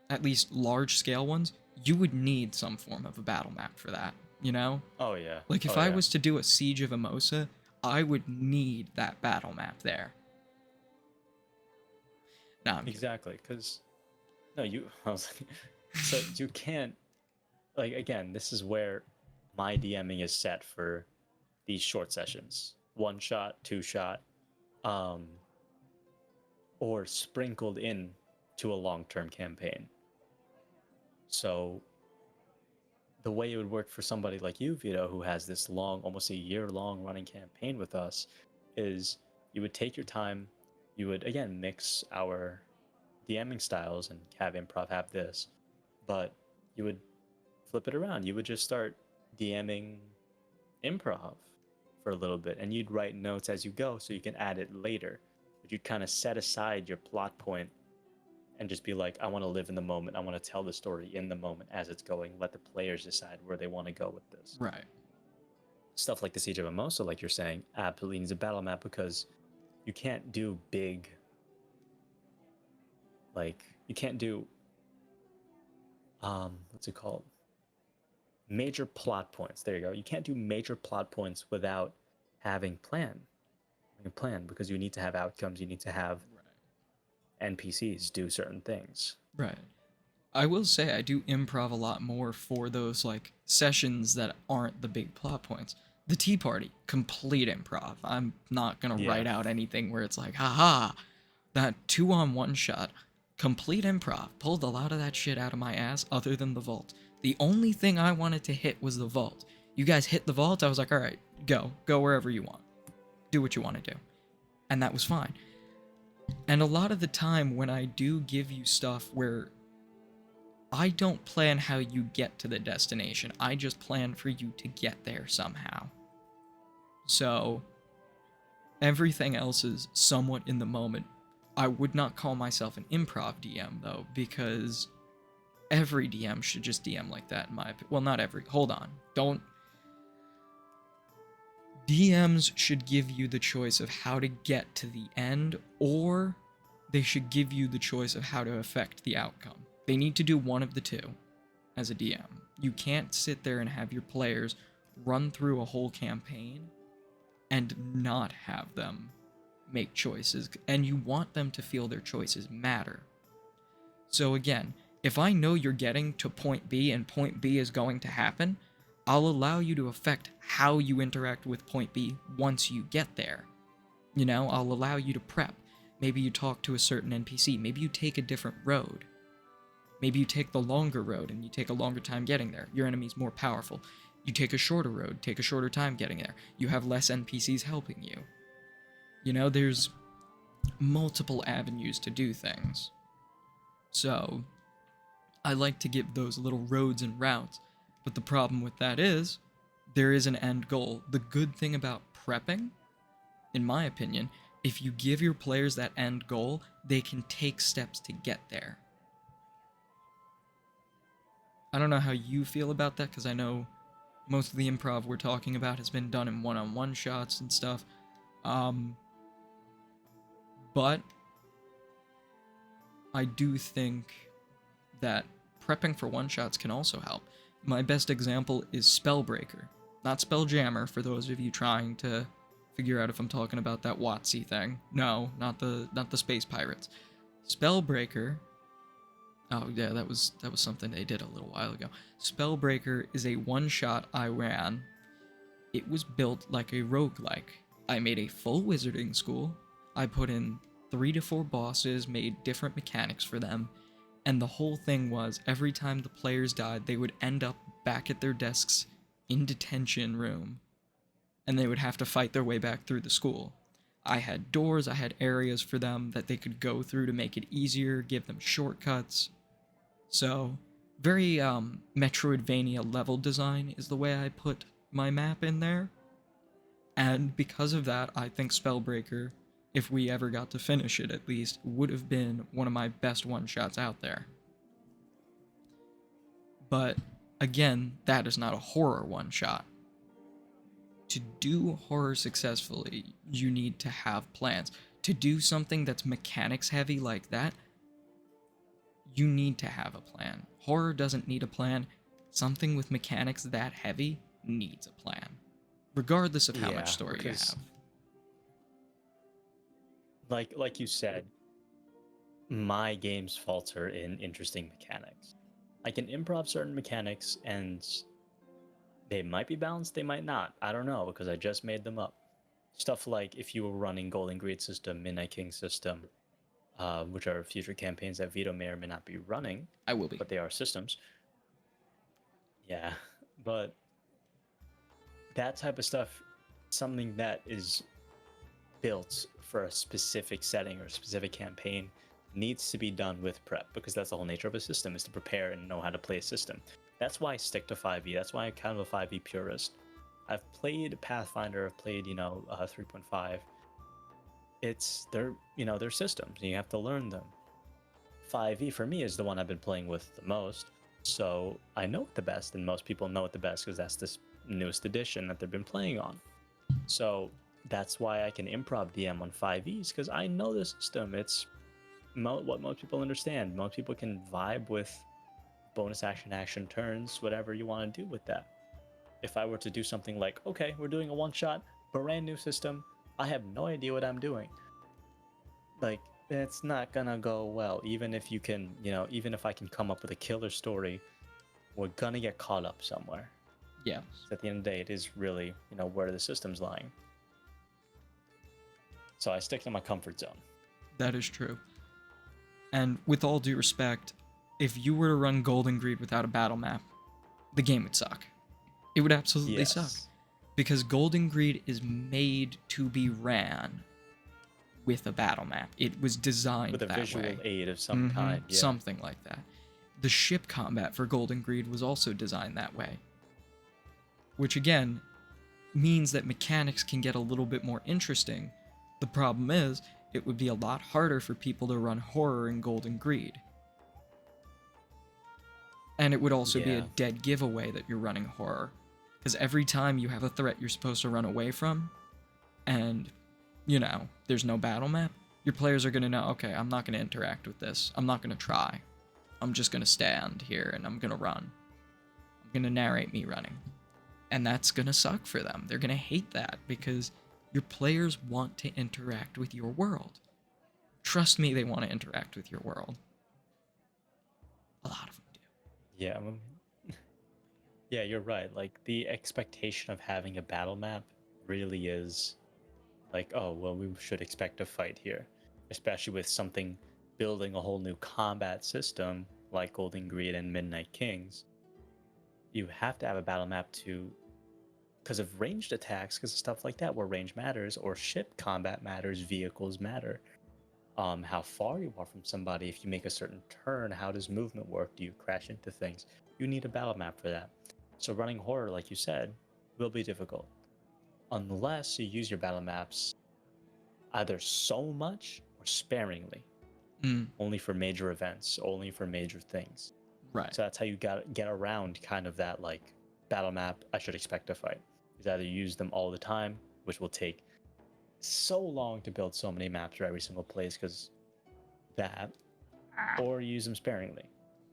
at least large scale ones, you would need some form of a battle map for that, you know? Oh yeah. Like if Oh I yeah. was to do a siege of Emosa, I would need that battle map there. Nah, I'm kidding. Exactly. Because no, you. I was like, so you can't. Like again, this is where my DMing is set for these short sessions, one shot, two shot, um, or sprinkled in to a long-term campaign. So the way it would work for somebody like you, Vito, who has this long, almost a year-long running campaign with us, is you would take your time, you would again mix our DMing styles and have improv have this, but you would flip it around. You would just start DMing improv for a little bit and you'd write notes as you go so you can add it later. But you'd kind of set aside your plot point and just be like, I want to live in the moment. I want to tell the story in the moment as it's going. Let the players decide where they want to go with this. Right. Stuff like the Siege of Emosa, like you're saying, absolutely needs a battle map because you can't do big, like, you can't do, what's it called? Major plot points. There you go. You can't do major plot points without having a plan because you need to have outcomes. You need to have NPCs do certain things. Right. I will say I do improv a lot more for those like sessions that aren't the big plot points. The Tea Party, complete improv. I'm not gonna Yeah. write out anything where it's like, haha, that 2-on-1 shot, complete improv. Pulled a lot of that shit out of my ass other than the vault. The only thing I wanted to hit was the vault. You guys hit the vault, I was like, alright, go wherever you want. Do what you want to do. And that was fine. And a lot of the time when I do give you stuff where I don't plan how you get to the destination, I just plan for you to get there somehow. So, everything else is somewhat in the moment. I would not call myself an improv DM, though, because every DM should just DM like that, in my opinion. Well, not every. Hold on. Don't. DMs should give you the choice of how to get to the end, or they should give you the choice of how to affect the outcome. They need to do one of the two as a DM. You can't sit there and have your players run through a whole campaign and not have them make choices, and you want them to feel their choices matter. So again, if I know you're getting to point B and point B is going to happen, I'll allow you to affect how you interact with point B once you get there. You know, I'll allow you to prep. Maybe you talk to a certain NPC. Maybe you take a different road. Maybe you take the longer road and you take a longer time getting there. Your enemy's more powerful. You take a shorter road, take a shorter time getting there. You have less NPCs helping you. You know, there's multiple avenues to do things. So, I like to give those little roads and routes. But the problem with that is, there is an end goal. The good thing about prepping, in my opinion, if you give your players that end goal, they can take steps to get there. I don't know how you feel about that, because I know most of the improv we're talking about has been done in one-on-one shots and stuff. But I do think that prepping for one-shots can also help. My best example is Spellbreaker. Not Spelljammer, for those of you trying to figure out if I'm talking about that WotC thing. No, not the Space Pirates. Spellbreaker. Oh yeah, that was something they did a little while ago. Spellbreaker is a one-shot I ran. It was built like a roguelike. I made a full wizarding school. I put in 3 to 4 bosses, made different mechanics for them, and the whole thing was every time the players died, they would end up back at their desks in detention room, and they would have to fight their way back through the school. I had doors, I had areas for them that they could go through to make it easier, give them shortcuts. So, very Metroidvania level design is the way I put my map in there. And because of that, I think Spellbreaker, if we ever got to finish it at least, would have been one of my best one-shots out there. But, again, that is not a horror one-shot. To do horror successfully, you need to have plans. To do something that's mechanics heavy like that, you need to have a plan. Horror doesn't need a plan. Something with mechanics that heavy needs a plan, regardless of how much story you have. Like you said, my games falter in interesting mechanics. I can improv certain mechanics and they might be balanced, they might not. I don't know, because I just made them up. Stuff like if you were running Golden Greed system, Midnight King system, which are future campaigns that Vito may or may not be running. I will be. But they are systems. Yeah, but that type of stuff, something that is built for a specific setting or a specific campaign, needs to be done with prep, because that's the whole nature of a system, is to prepare and know how to play a system. That's why I stick to 5e. That's why I'm kind of a 5e purist. I've played Pathfinder, I've played 3.5. They're systems and you have to learn them. 5e for me is the one I've been playing with the most, so I know it the best, and most people know it the best because that's this newest edition that they've been playing on. So that's why I can improv DM on 5es, because I know the system. It's what most people understand. Most people can vibe with bonus action turns, whatever you want to do with that. If I were to do something like, okay, we're doing a one-shot, brand new system, I have no idea what I'm doing, like, it's not gonna go well. Even if you can, even if I can come up with a killer story, we're gonna get caught up somewhere. Yeah. So at the end of the day, it is really, where the system's lying. So I stick to my comfort zone. That is true. And with all due respect, if you were to run Golden Greed without a battle map, the game would suck. It would absolutely suck. Because Golden Greed is made to be ran with a battle map. It was designed that way. With a visual aid of some kind. Yeah. Something like that. The ship combat for Golden Greed was also designed that way. Which again, means that mechanics can get a little bit more interesting. The problem is, it would be a lot harder for people to run horror in Golden Greed. And it would also be a dead giveaway that you're running horror. Because every time you have a threat you're supposed to run away from, and, there's no battle map, your players are going to know, okay, I'm not going to interact with this. I'm not going to try. I'm just going to stand here and I'm going to run. I'm going to narrate me running. And that's going to suck for them. They're going to hate that because your players want to interact with your world. Trust me, they want to interact with your world. A lot of them do. Yeah, yeah, you're right. Like, the expectation of having a battle map really is like, oh, well, we should expect a fight here, especially with something building a whole new combat system like Golden Greed and Midnight Kings. You have to have a battle map to, because of ranged attacks, because of stuff like that, where range matters, or ship combat matters, vehicles matter. How far you are from somebody, if you make a certain turn, how does movement work? Do you crash into things? You need a battle map for that. So running horror, like you said, will be difficult unless you use your battle maps either so much or sparingly, Mm, only for major events, only for major things. right. So that's how you got to get around kind of that like battle map. I should expect a fight. Is either use them all the time, which will take so long to build so many maps for every single place because that, or use them sparingly,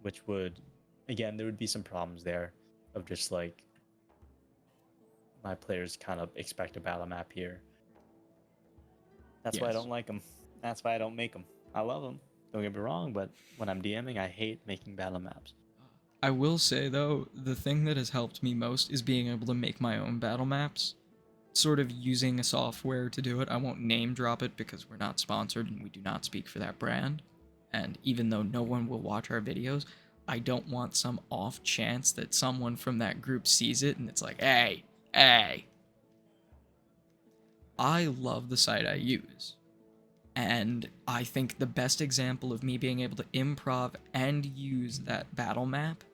which would, again, there would be some problems there of just like my players kind of expect a battle map here. That's why I Yes. don't like them. That's why I don't make them. I love them. Don't get me wrong, but when I'm DMing, I hate making battle maps. I will say though, the thing that has helped me most is being able to make my own battle maps. Sort of using a software to do it. I won't name drop it because we're not sponsored and we do not speak for that brand. And even though no one will watch our videos, I don't want some off chance that someone from that group sees it and it's like, hey, hey. I love the site I use. And I think the best example of me being able to improv and use that battle map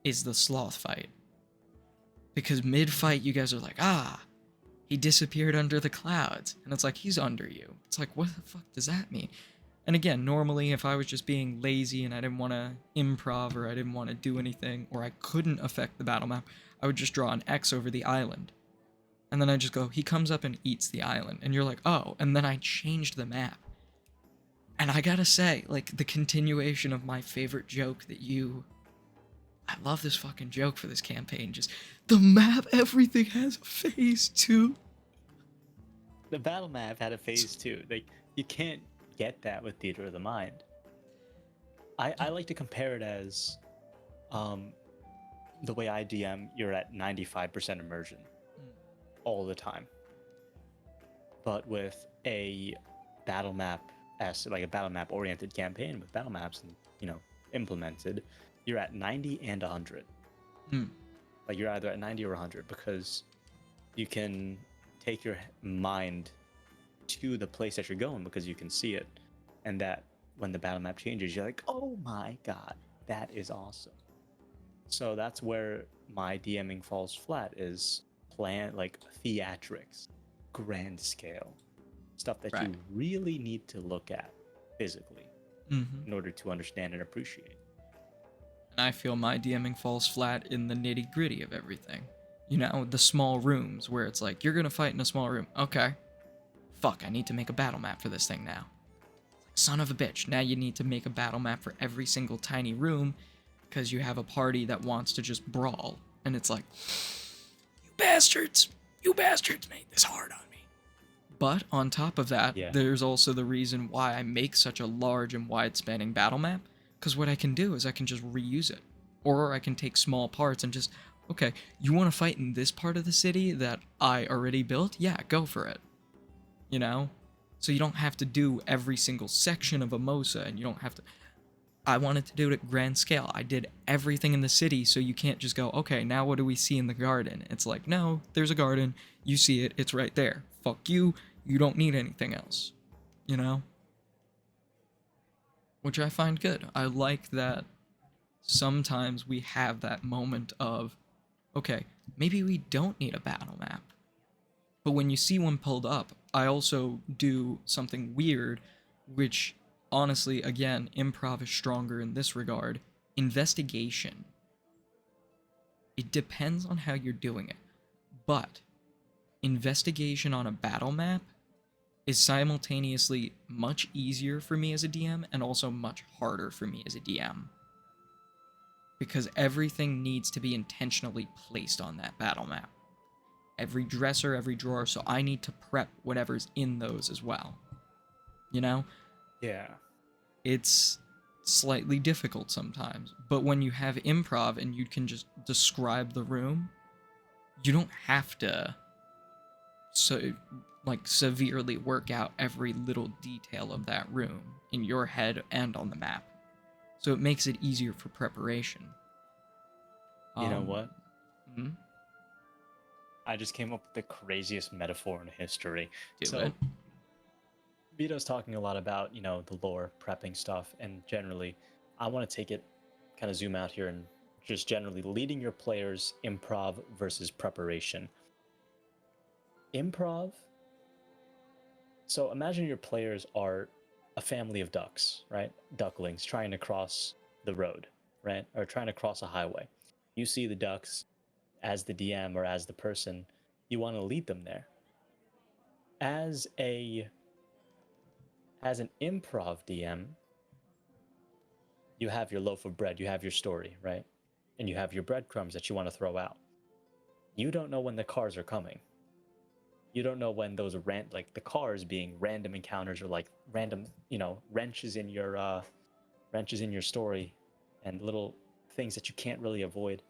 is the sloth fight. Because mid-fight, you guys are like, he disappeared under the clouds. And it's like, he's under you. It's like, what the fuck does that mean? And again, normally if I was just being lazy and I didn't want to improv or I didn't want to do anything or I couldn't affect the battle map, I would just draw an X over the island. And then I just go, he comes up and eats the island. And you're like, oh. And then I changed the map. And I gotta say, like, the continuation of my favorite joke that I love this fucking joke for this campaign. Just, the map, everything has a phase 2. The battle map had a phase 2. Like, you can't get that with Theater of the Mind. I like to compare it as the way I DM, you're at 95% immersion all the time. But with a battle map like a battle map oriented campaign with battle maps and implemented, you're at 90 and 100. Like you're either at 90 or 100 because you can take your mind to the place that you're going because you can see it, and that when the battle map changes, you're like, oh my god, that is awesome. So that's where my DMing falls flat, is like theatrics, grand scale stuff that you really need to look at physically in order to understand and appreciate. And I feel my DMing falls flat in the nitty gritty of everything. You know, the small rooms where it's like, you're gonna fight in a small room. Okay. Fuck, I need to make a battle map for this thing now. Son of a bitch, now you need to make a battle map for every single tiny room because you have a party that wants to just brawl. And it's like, you bastards made this hard on me. But on top of that, there's also the reason why I make such a large and wide-spanning battle map, because what I can do is I can just reuse it. Or I can take small parts and just, okay, you want to fight in this part of the city that I already built? Yeah, go for it. You know? So you don't have to do every single section of Amosa, and you don't have to... I wanted to do it at grand scale. I did everything in the city, so you can't just go, okay, now what do we see in the garden? It's like, no, there's a garden, you see it, it's right there. Fuck you, you don't need anything else. You know? Which I find good. I like that sometimes we have that moment of, okay, maybe we don't need a battle map. But when you see one pulled up, I also do something weird, which, honestly, again, improv is stronger in this regard. Investigation. It depends on how you're doing it. But investigation on a battle map is simultaneously much easier for me as a DM and also much harder for me as a DM. Because everything needs to be intentionally placed on that battle map. Every dresser, every drawer, so I need to prep whatever's in those as well. You know? Yeah. It's slightly difficult sometimes, but when you have improv and you can just describe the room, you don't have to so like severely work out every little detail of that room in your head and on the map. So it makes it easier for preparation. You know what? Hmm? I just came up with the craziest metaphor in history. Do So it. Vito's talking a lot about, the lore prepping stuff, and generally, I want to take it, kind of zoom out here, and just generally leading your players improv versus preparation. Improv. So imagine your players are a family of ducks, right? Ducklings trying to cross the road, right? Or trying to cross a highway. You see the ducks as the DM or as the person, you want to lead them there. As an improv DM, you have your loaf of bread, you have your story, right? And you have your breadcrumbs that you want to throw out. You don't know when the cars are coming. You don't know when those like the cars being random encounters or like random, wrenches in your story and little things that you can't really avoid.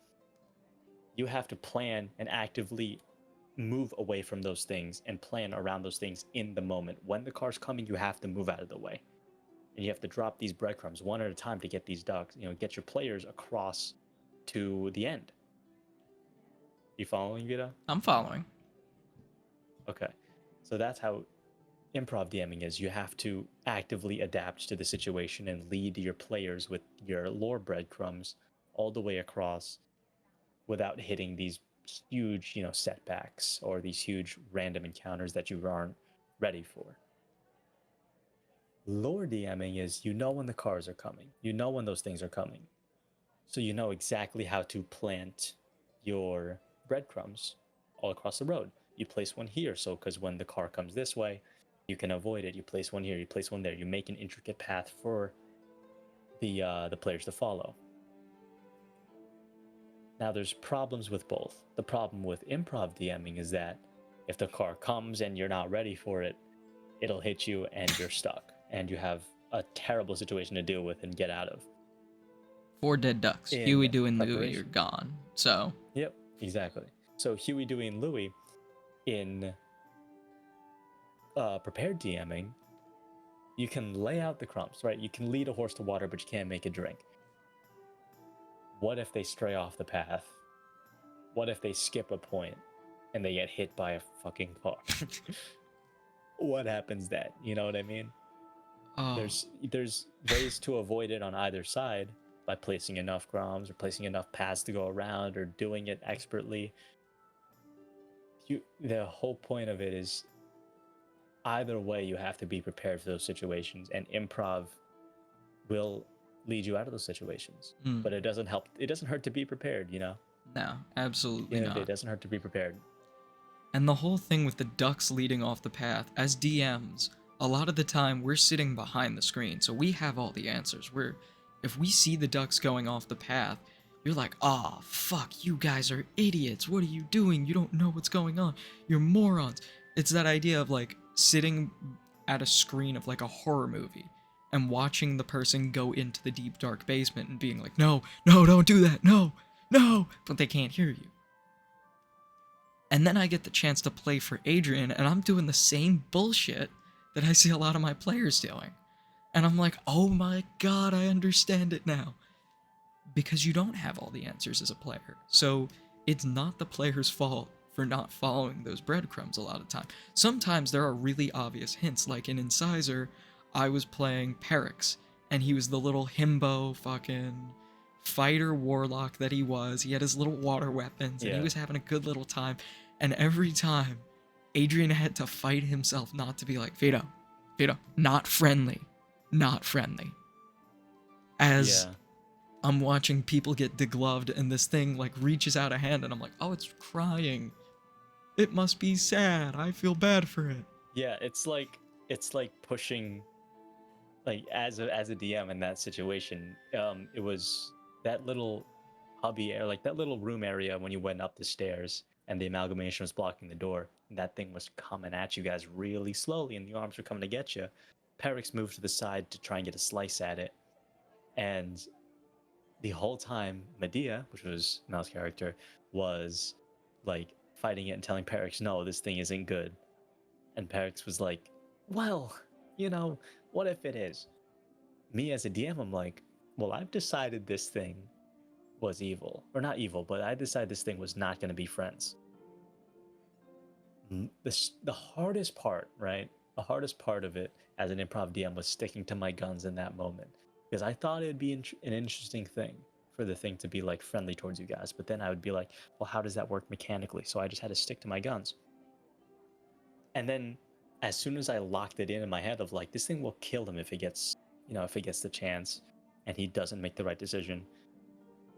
You have to plan and actively move away from those things and plan around those things in the moment. When the car's coming, you have to move out of the way. And you have to drop these breadcrumbs one at a time to get these ducks, get your players across to the end. You following, Vita? I'm following. Okay. So that's how improv DMing is. You have to actively adapt to the situation and lead your players with your lore breadcrumbs all the way across without hitting these huge, setbacks or these huge random encounters that you aren't ready for. Lore DMing is when the cars are coming, when those things are coming. So you know exactly how to plant your breadcrumbs all across the road. You place one here, so because when the car comes this way, you can avoid it. You place one here, you place one there. You make an intricate path for the players to follow. Now, there's problems with both. The problem with improv DMing is that if the car comes and you're not ready for it, it'll hit you and you're stuck, and you have a terrible situation to deal with and get out of. 4 dead ducks. Huey, In Dewey, and Louie are preparation. gone. So Yep, exactly. So Huey, Dewey, and Louie in prepared DMing, you can lay out the crumbs, right? You can lead a horse to water, but you can't make it drink. What if they stray off the path? What if they skip a point and they get hit by a fucking car? What happens then? You know what I mean? oh, There's ways to avoid it on either side by placing enough crumbs or placing enough paths to go around or doing it expertly. The whole point of it is either way you have to be prepared for those situations, and improv will lead you out of those situations. But it doesn't hurt to be prepared. no, absolutely At the end of the day, not. it doesn't hurt to be prepared. And the whole thing with the ducks leading off the path, as DMs, a lot of the time we're sitting behind the screen, so we have all the answers. If we see the ducks going off the path, you're like, "Ah, oh, fuck, you guys are idiots. What are you doing? You don't know what's going on. You're morons." It's that idea of like sitting at a screen of like a horror movie and watching the person go into the deep dark basement and being like, "No, no, don't do that. No. No." But they can't hear you. And then I get the chance to play for Adrian, and I'm doing the same bullshit that I see a lot of my players doing. And I'm like, oh my god, I understand it now. Because you don't have all the answers as a player. So it's not the player's fault for not following those breadcrumbs a lot of the time. Sometimes there are really obvious hints, like in Incisor, I was playing Perix, and he was the little himbo fucking fighter warlock that he was. He had his little water weapons, and he Yeah. was having a good little time. And every time, Adrian had to fight himself not to be like, Vito, not friendly. Not friendly. As Yeah. I'm watching people get degloved and this thing like reaches out a hand and I'm like, oh, it's crying. It must be sad. I feel bad for it. Yeah, it's like pushing, like as a DM in that situation. It was that little hubby area, like that little room area when you went up the stairs and the amalgamation was blocking the door. And that thing was coming at you guys really slowly, and the arms were coming to get you. Perix moved to the side to try and get a slice at it, and the whole time Medea, which was Mel's character, was like fighting it and telling Perix, no, this thing isn't good. And Perix was like, well, what if it is? Me as a DM, I'm like, well, I've decided this thing was evil. Or not evil, but I decided this thing was not going to be friends. The hardest part, right? The hardest part of it as an improv DM was sticking to my guns in that moment. Because I thought it'd be an interesting thing for the thing to be like friendly towards you guys. But then I would be like, well, how does that work mechanically? So I just had to stick to my guns. And then as soon as I locked it in my head of like, this thing will kill him if it gets, if it gets the chance and he doesn't make the right decision,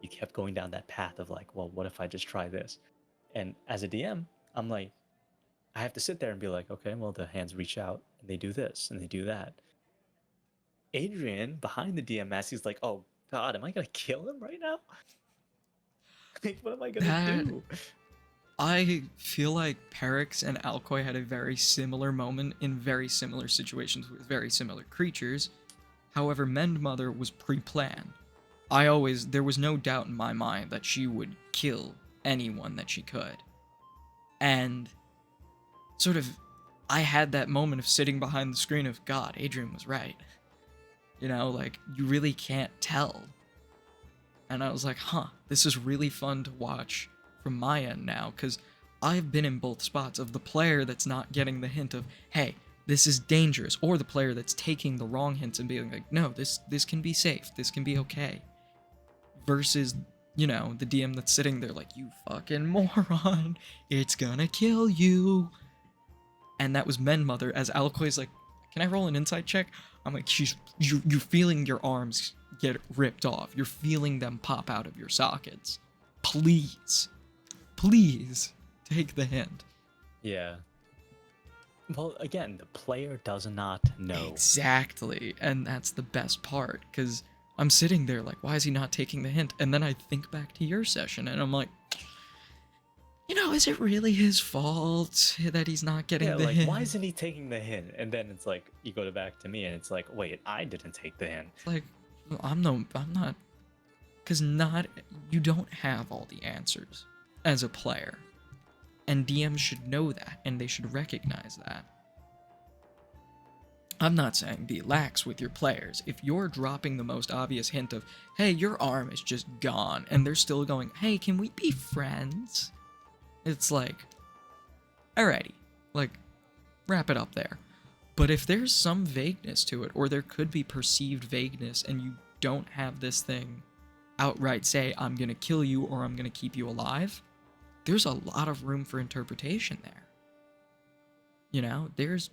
you kept going down that path of like, well, what if I just try this? And as a DM, I'm like, I have to sit there and be like, okay, well, the hands reach out and they do this and they do that. Adrian, behind the DM mask, he's like, oh, God, am I going to kill him right now? Like, what am I going to do? I feel like Perix and Alcoy had a very similar moment in very similar situations with very similar creatures. However, Mendmother was pre-planned. There was no doubt in my mind that she would kill anyone that she could. And sort of, I had that moment of sitting behind the screen of, God, Adrian was right. Like, you really can't tell. And I was like, this is really fun to watch from my end now, because I've been in both spots of the player that's not getting the hint of, hey, this is dangerous, or the player that's taking the wrong hints and being like, no, this can be safe, this can be okay. Versus, the DM that's sitting there like, you fucking moron, it's gonna kill you. And that was Mendmother, as Alcoy's like, can I roll an insight check? I'm like, you're feeling your arms get ripped off. You're feeling them pop out of your sockets. Please take the hint. Yeah. Well, again, the player does not know. Exactly. And that's the best part, because I'm sitting there like, why is he not taking the hint? And then I think back to your session and I'm like, is it really his fault that he's not getting the hint? Why isn't he taking the hint? And then it's like, you go back to me and it's like, wait, I didn't take the hint. It's like, I'm not, because you don't have all the answers as a player. And DMs should know that, and they should recognize that. I'm not saying be lax with your players. If you're dropping the most obvious hint of, hey, your arm is just gone, and they're still going, hey, can we be friends? It's like, alrighty, like, wrap it up there. But if there's some vagueness to it, or there could be perceived vagueness, and you don't have this thing outright say, I'm gonna kill you, or I'm gonna keep you alive, there's a lot of room for interpretation there. There's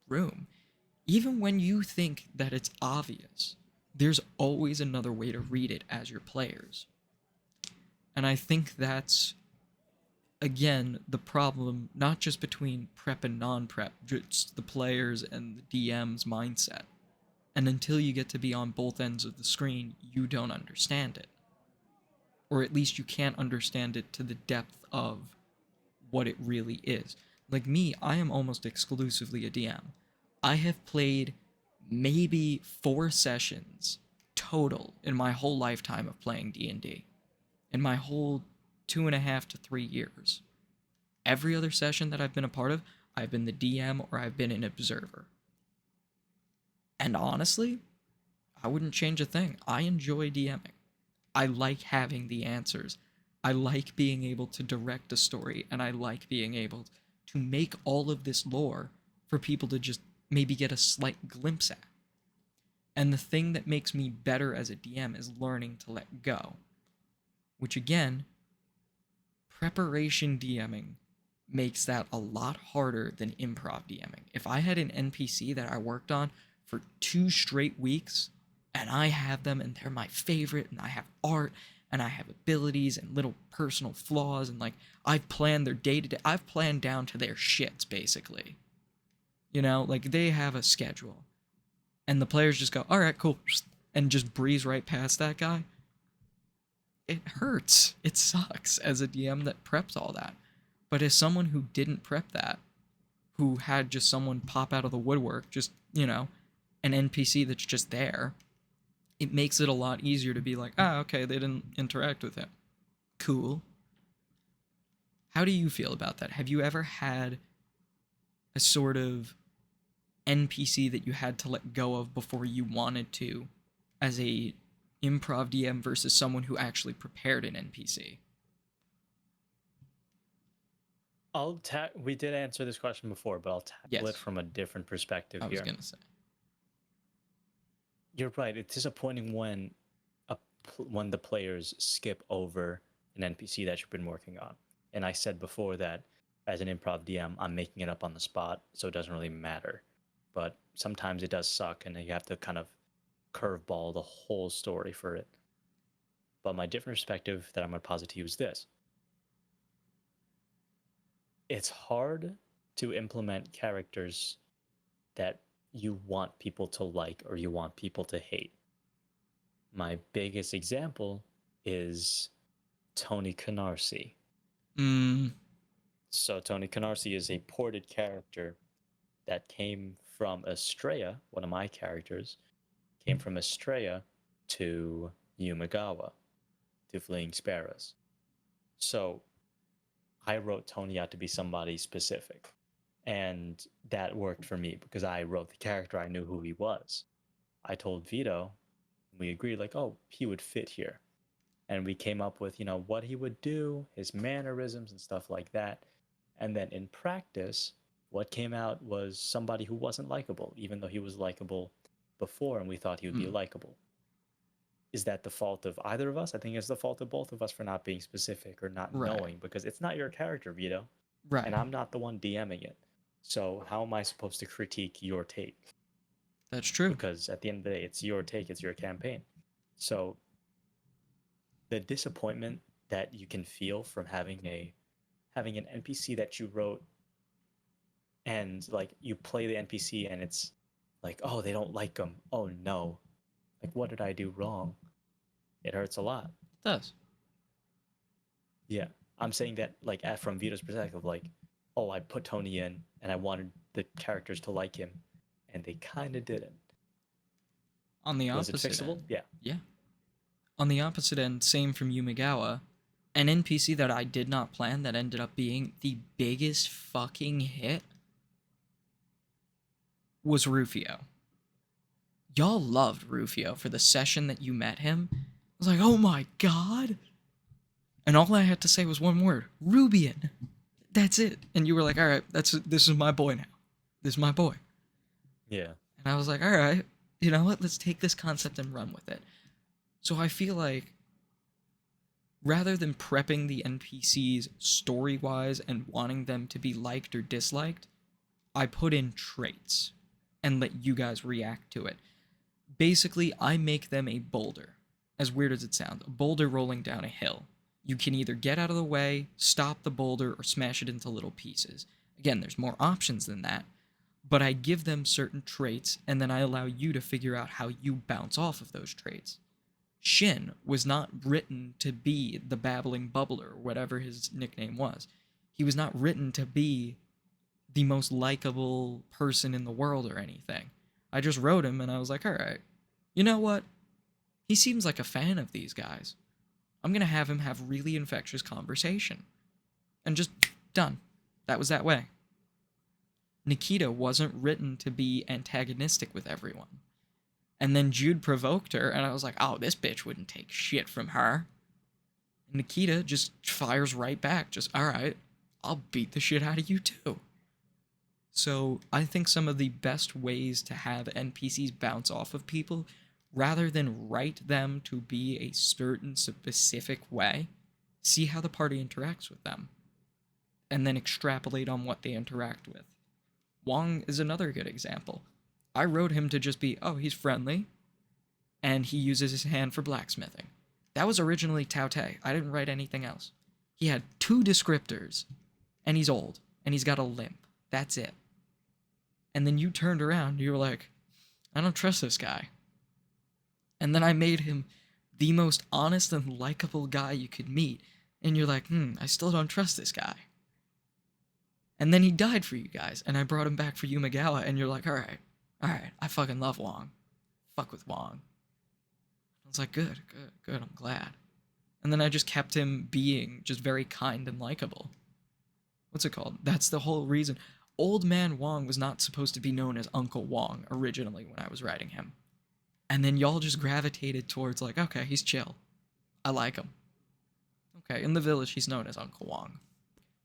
room. Even when you think that it's obvious, there's always another way to read it as your players. And I think that's, again, the problem, not just between prep and non-prep, just the players and the DM's mindset. And until you get to be on both ends of the screen, you don't understand it. Or at least you can't understand it to the depth of what it really is. Like me, I am almost exclusively a DM. I have played maybe 4 sessions total in my whole lifetime of playing D&D. In my whole 2.5 to 3 years. Every other session that I've been a part of, I've been the DM or I've been an observer. And honestly, I wouldn't change a thing. I enjoy DMing. I like having the answers. I like being able to direct a story, and I like being able to make all of this lore for people to just maybe get a slight glimpse at. And the thing that makes me better as a DM is learning to let go. Which again, preparation DMing makes that a lot harder than improv DMing. If I had an NPC that I worked on for 2 straight weeks, and I have them and they're my favorite, and I have art, and I have abilities and little personal flaws, and like, I've planned their day-to-day, I've planned down to their shits, basically. Like, they have a schedule. And the players just go, alright, cool, and just breeze right past that guy. It hurts. It sucks as a DM that prepped all that. But as someone who didn't prep that, who had just someone pop out of the woodwork, just, an NPC that's just there, it makes it a lot easier to be like, okay, they didn't interact with him. Cool. How do you feel about that? Have you ever had a sort of NPC that you had to let go of before you wanted to as a improv DM versus someone who actually prepared an NPC? We did answer this question before, but I'll tackle it Yes, from a different perspective I was here. going to say. You're right. It's disappointing when when the players skip over an NPC that you've been working on. And I said before that as an improv DM, I'm making it up on the spot, so it doesn't really matter. But sometimes it does suck, and you have to kind of curveball the whole story for it. But my different perspective that I'm going to posit to you is this: it's hard to implement characters that you want people to like or you want people to hate. My biggest example is Tony Canarsie. Mm, So Tony Canarsie is a ported character that came from Estrella. One of my characters came from Estrella to Yumagawa, to Fleeing Sparrows. So I wrote Tony out to be somebody specific. And that worked for me because I wrote the character. I knew who he was. I told Vito, we agreed, like, oh, he would fit here. And we came up with, what he would do, his mannerisms and stuff like that. And then in practice, what came out was somebody who wasn't likable, even though he was likable before and we thought he would be likable. Is that the fault of either of us? I think it's the fault of both of us for not being specific or not right, knowing, because it's not your character, Vito, right. and I'm not the one DMing it. So how am I supposed to critique your take? That's true. Because at the end of the day, it's your take, it's your campaign. So the disappointment that you can feel from having an NPC that you wrote, and like you play the NPC and it's like, oh, they don't like him. Oh no. Like, what did I do wrong? It hurts a lot. It does. Yeah. I'm saying that like from Vito's perspective, like, oh, I put Tony in and I wanted the characters to like him, and they kind of didn't. On the Was it opposite fixable? end, Yeah. yeah. On the opposite end, same from Yumagawa, an NPC that I did not plan that ended up being the biggest fucking hit was Rufio. Y'all loved Rufio for the session that you met him. I was like, oh my god. And all I had to say was one word, Rubian. That's it. And you were like, all right, this is my boy now. This is my boy. Yeah. And I was like, all right, you know what? Let's take this concept and run with it. So I feel like rather than prepping the NPCs story-wise and wanting them to be liked or disliked, I put in traits and let you guys react to it. Basically, I make them a boulder. As weird as it sounds, a boulder rolling down a hill. You can either get out of the way, stop the boulder, or smash it into little pieces. Again, there's more options than that, but I give them certain traits, and then I allow you to figure out how you bounce off of those traits. Shin was not written to be the babbling bubbler, or whatever his nickname was. He was not written to be the most likable person in the world or anything. I just wrote him and I was like, all right, you know what? He seems like a fan of these guys. I'm going to have him have really infectious conversation. And just done. That was that way. Nikita wasn't written to be antagonistic with everyone. And then Jude provoked her, and I was like, oh, this bitch wouldn't take shit from her. Nikita just fires right back. Just, all right, I'll beat the shit out of you too. So I think some of the best ways to have NPCs bounce off of people, rather than write them to be a certain specific way, see how the party interacts with them, and then extrapolate on what they interact with. Wong is another good example. I wrote him to just be, oh, he's friendly, and he uses his hand for blacksmithing. That was originally Tao Te. I didn't write anything else. He had 2 descriptors, and he's old, and he's got a limp. That's it. And then you turned around, and you were like, I don't trust this guy. And then I made him the most honest and likable guy you could meet, and you're like, I still don't trust this guy. And then he died for you guys, and I brought him back for Yumagawa, and you're like, all right, I fucking love Wong. Fuck with Wong. I was like, good, I'm glad. And then I just kept him being just very kind and likable. what's it called? That's the whole reason. Old Man Wong was not supposed to be known as Uncle Wong originally when I was writing him. And then y'all just gravitated towards like, okay, he's chill. I like him. Okay, in the village he's known as Uncle Wong.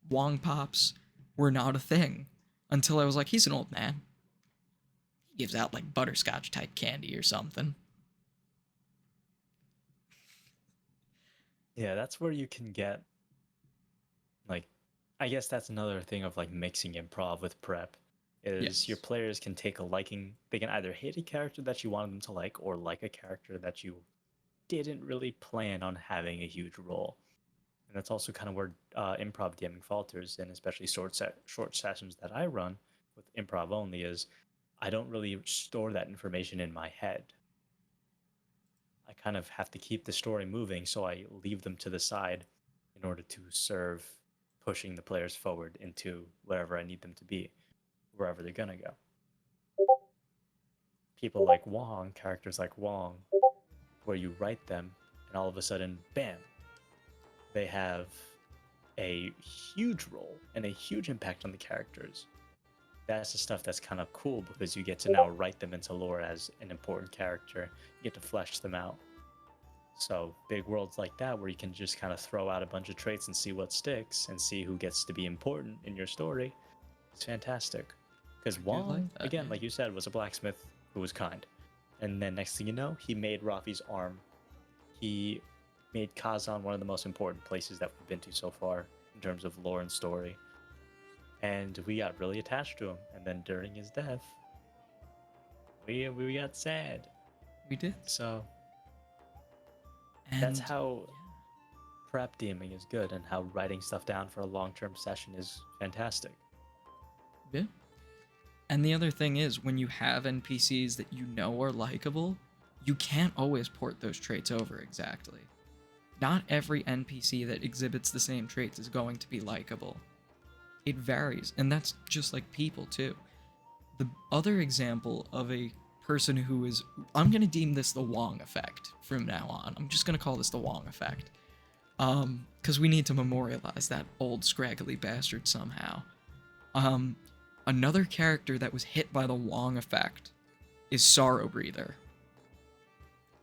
Wong pops were not a thing until I was like, he's an old man. He gives out like butterscotch type candy or something. Yeah, that's where you can get, like, I guess that's another thing of like mixing improv with prep. Is Yes. your players can take a liking, they can either hate a character that you wanted them to like, or like a character that you didn't really plan on having a huge role. And that's also kind of where improv DMing falters, and especially short sessions that I run with improv only, is I don't really store that information in my head. I kind of have to keep the story moving, so I leave them to the side in order to serve pushing the players forward into wherever I need them to be, wherever they're gonna go. People like Wong, characters like Wong, where you write them and all of a sudden, bam, they have a huge role and a huge impact on the characters. That's the stuff that's kind of cool because you get to now write them into lore as an important character. You get to flesh them out. So big worlds like that where you can just kind of throw out a bunch of traits and see what sticks and see who gets to be important in your story. It's fantastic. Because Wong, like that, again, yeah. like you said, was a blacksmith who was kind. And then next thing you know, he made Rafi's arm. He made Kazan one of the most important places that we've been to so far in terms of lore and story. And we got really attached to him. And then during his death, we got sad. We did. So And that's how prep DMing is good, and how writing stuff down for a long-term session is fantastic. yeah. And the other thing is, when you have NPCs that you know are likable, you can't always port those traits over exactly. Not every NPC that exhibits the same traits is going to be likable. It varies, and that's just like people too. The other example of a person who is, I'm going to deem this the Wong effect from now on. I'm just going to call this the Wong effect. Because we need to memorialize that old scraggly bastard somehow. Another character that was hit by the Wong effect is Sorrow Breather.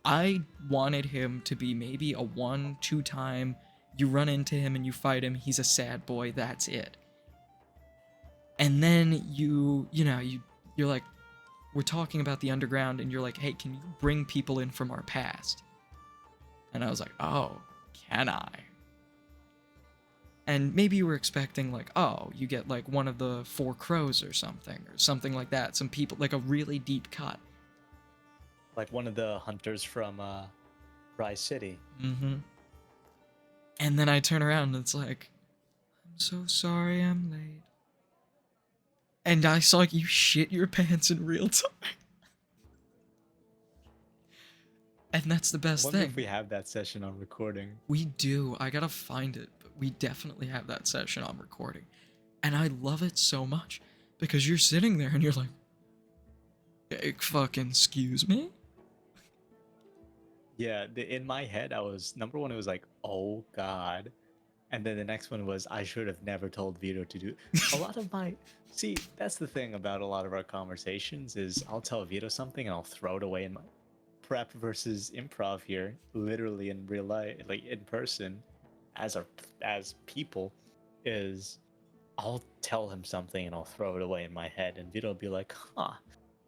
I wanted him to be maybe a 1-2 time, you run into him and you fight him, he's a sad boy, that's it. And then you're like, we're talking about the underground, and you're like, hey, can you bring people in from our past? And I was like, oh, can I? And maybe you were expecting, like, oh, you get, like, one of the 4 crows or something like that. Some people, like, a really deep cut. Like one of the hunters from Rise City. Mm-hmm. And then I turn around, and it's like, I'm so sorry I'm late. And I saw you shit your pants in real time. And that's the I best wonder thing. if we have that session on recording. We do. I gotta find it, but we definitely have that session on recording. And I love it so much because you're sitting there and you're like, hey, fucking excuse me? Yeah, in my head, I was, number one, it was like, oh god. And then the next one was, I should have never told Vito to do. A lot of my, see, that's the thing about a lot of our conversations is I'll tell Vito something and I'll throw it away in my prep versus improv here, literally in real life, like in person, as people, is I'll tell him something and I'll throw it away in my head, and Vito will be like, huh,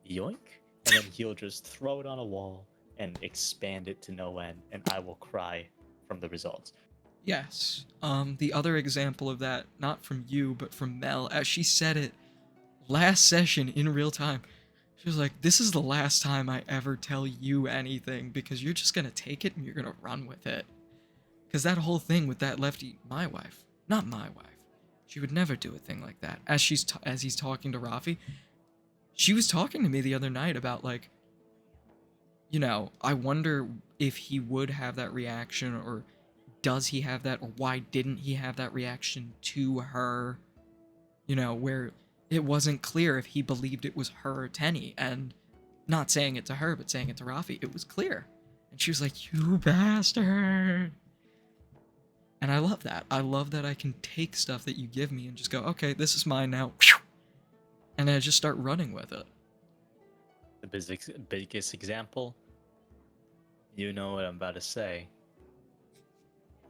yoink, and then he'll just throw it on a wall and expand it to no end, and I will cry from the results. Yes. The other example of that, not from you, but from Mel, as she said it last session in real time. She was like, this is the last time I ever tell you anything because you're just gonna take it and you're gonna run with it. Because that whole thing with that lefty, my wife, not my wife, she would never do a thing like that. As he's talking to Rafi, she was talking to me the other night about like, I wonder if he would have that reaction, or does he have that, or why didn't he have that reaction to her, where it wasn't clear if he believed it was her or Tenny, and not saying it to her, but saying it to Rafi, it was clear. And she was like, you bastard. And I love that. I love that I can take stuff that you give me and just go, okay, this is mine now. And I just start running with it. The biggest example, you know what I'm about to say.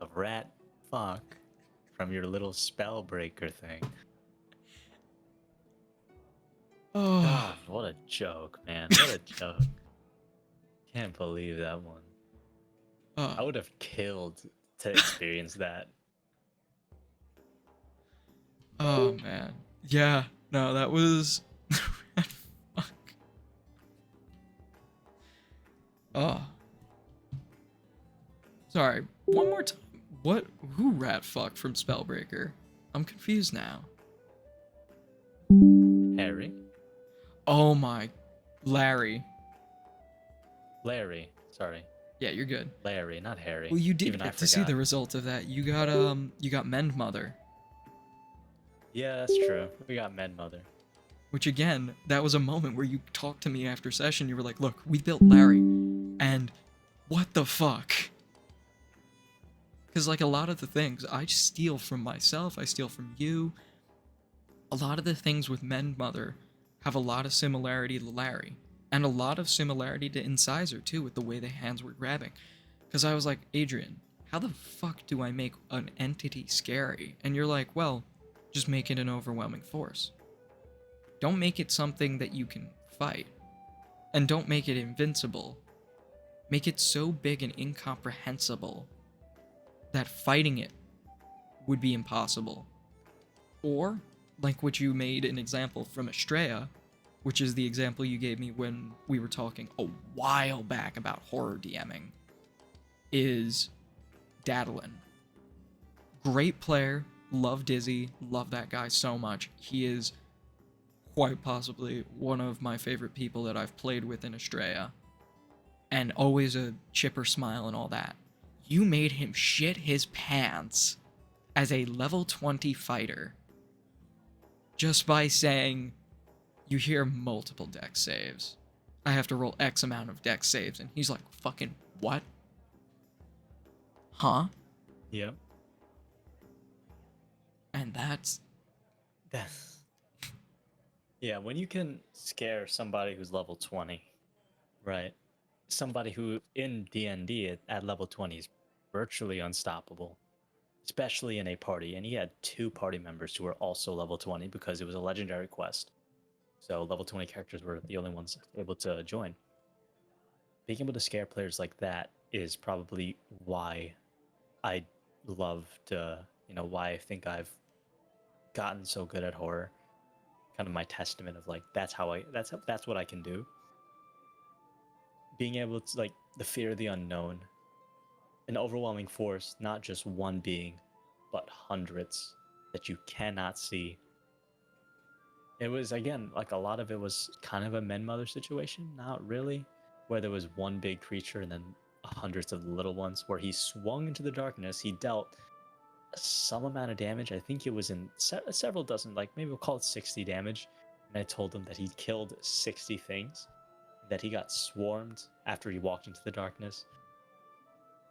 A rat fuck from your little spell breaker thing. Oh, God, what a joke, man. What a joke. Can't believe that one. I oh, would have killed to experience that. oh man. Yeah, no, that was. Fuck. Oh. Sorry, one more time. What? Who rat fuck from Spellbreaker? I'm confused now. Harry? Oh my. Larry. Larry. Sorry. Yeah, you're good. Larry, not Harry. Well, you did Even I get to see forgot. the result of that. You got Mend Mother. Yeah, that's true. We got Med Mother. Which again, that was a moment where you talked to me after session. You were like, "Look, we built Larry, and what the fuck?" Because like a lot of the things I steal from myself, I steal from you. A lot of the things with Mend Mother have a lot of similarity to Larry, and a lot of similarity to Incisor too, with the way the hands were grabbing. Because I was like, Adrian, how the fuck do I make an entity scary? And you're like, well, just make it an overwhelming force. Don't make it something that you can fight. And don't make it invincible. Make it so big and incomprehensible that fighting it would be impossible. Or, like what you made an example from Estrella, which is the example you gave me when we were talking a while back about horror DMing, is Dadalin. Great player, love Dizzy, love that guy so much. He is quite possibly one of my favorite people that I've played with in Estrella. And always a chipper smile and all that. You made him shit his pants as a level 20 fighter just by saying, you hear multiple dex saves. I have to roll X amount of dex saves. And he's like, fucking what? Huh? Yep. And that's... Yeah, when you can scare somebody who's level 20, right? Somebody who in D&D at level 20 is virtually unstoppable, especially in a party. And he had 2 party members who were also level 20 because it was a legendary quest. So level 20 characters were the only ones able to join. Being able to scare players like that is probably why I love to, why I think I've gotten so good at horror. Kind of my testament of like that's what I can do. Being able to like the fear of the unknown, an overwhelming force, not just one being, but hundreds that you cannot see. It was again like a lot of it was kind of a Men Mother situation, not really, where there was one big creature and then hundreds of little ones. Where he swung into the darkness, he dealt some amount of damage. I think it was in several dozen, like maybe we'll call it 60 damage. And I told him that he killed 60 things, that he got swarmed after he walked into the darkness.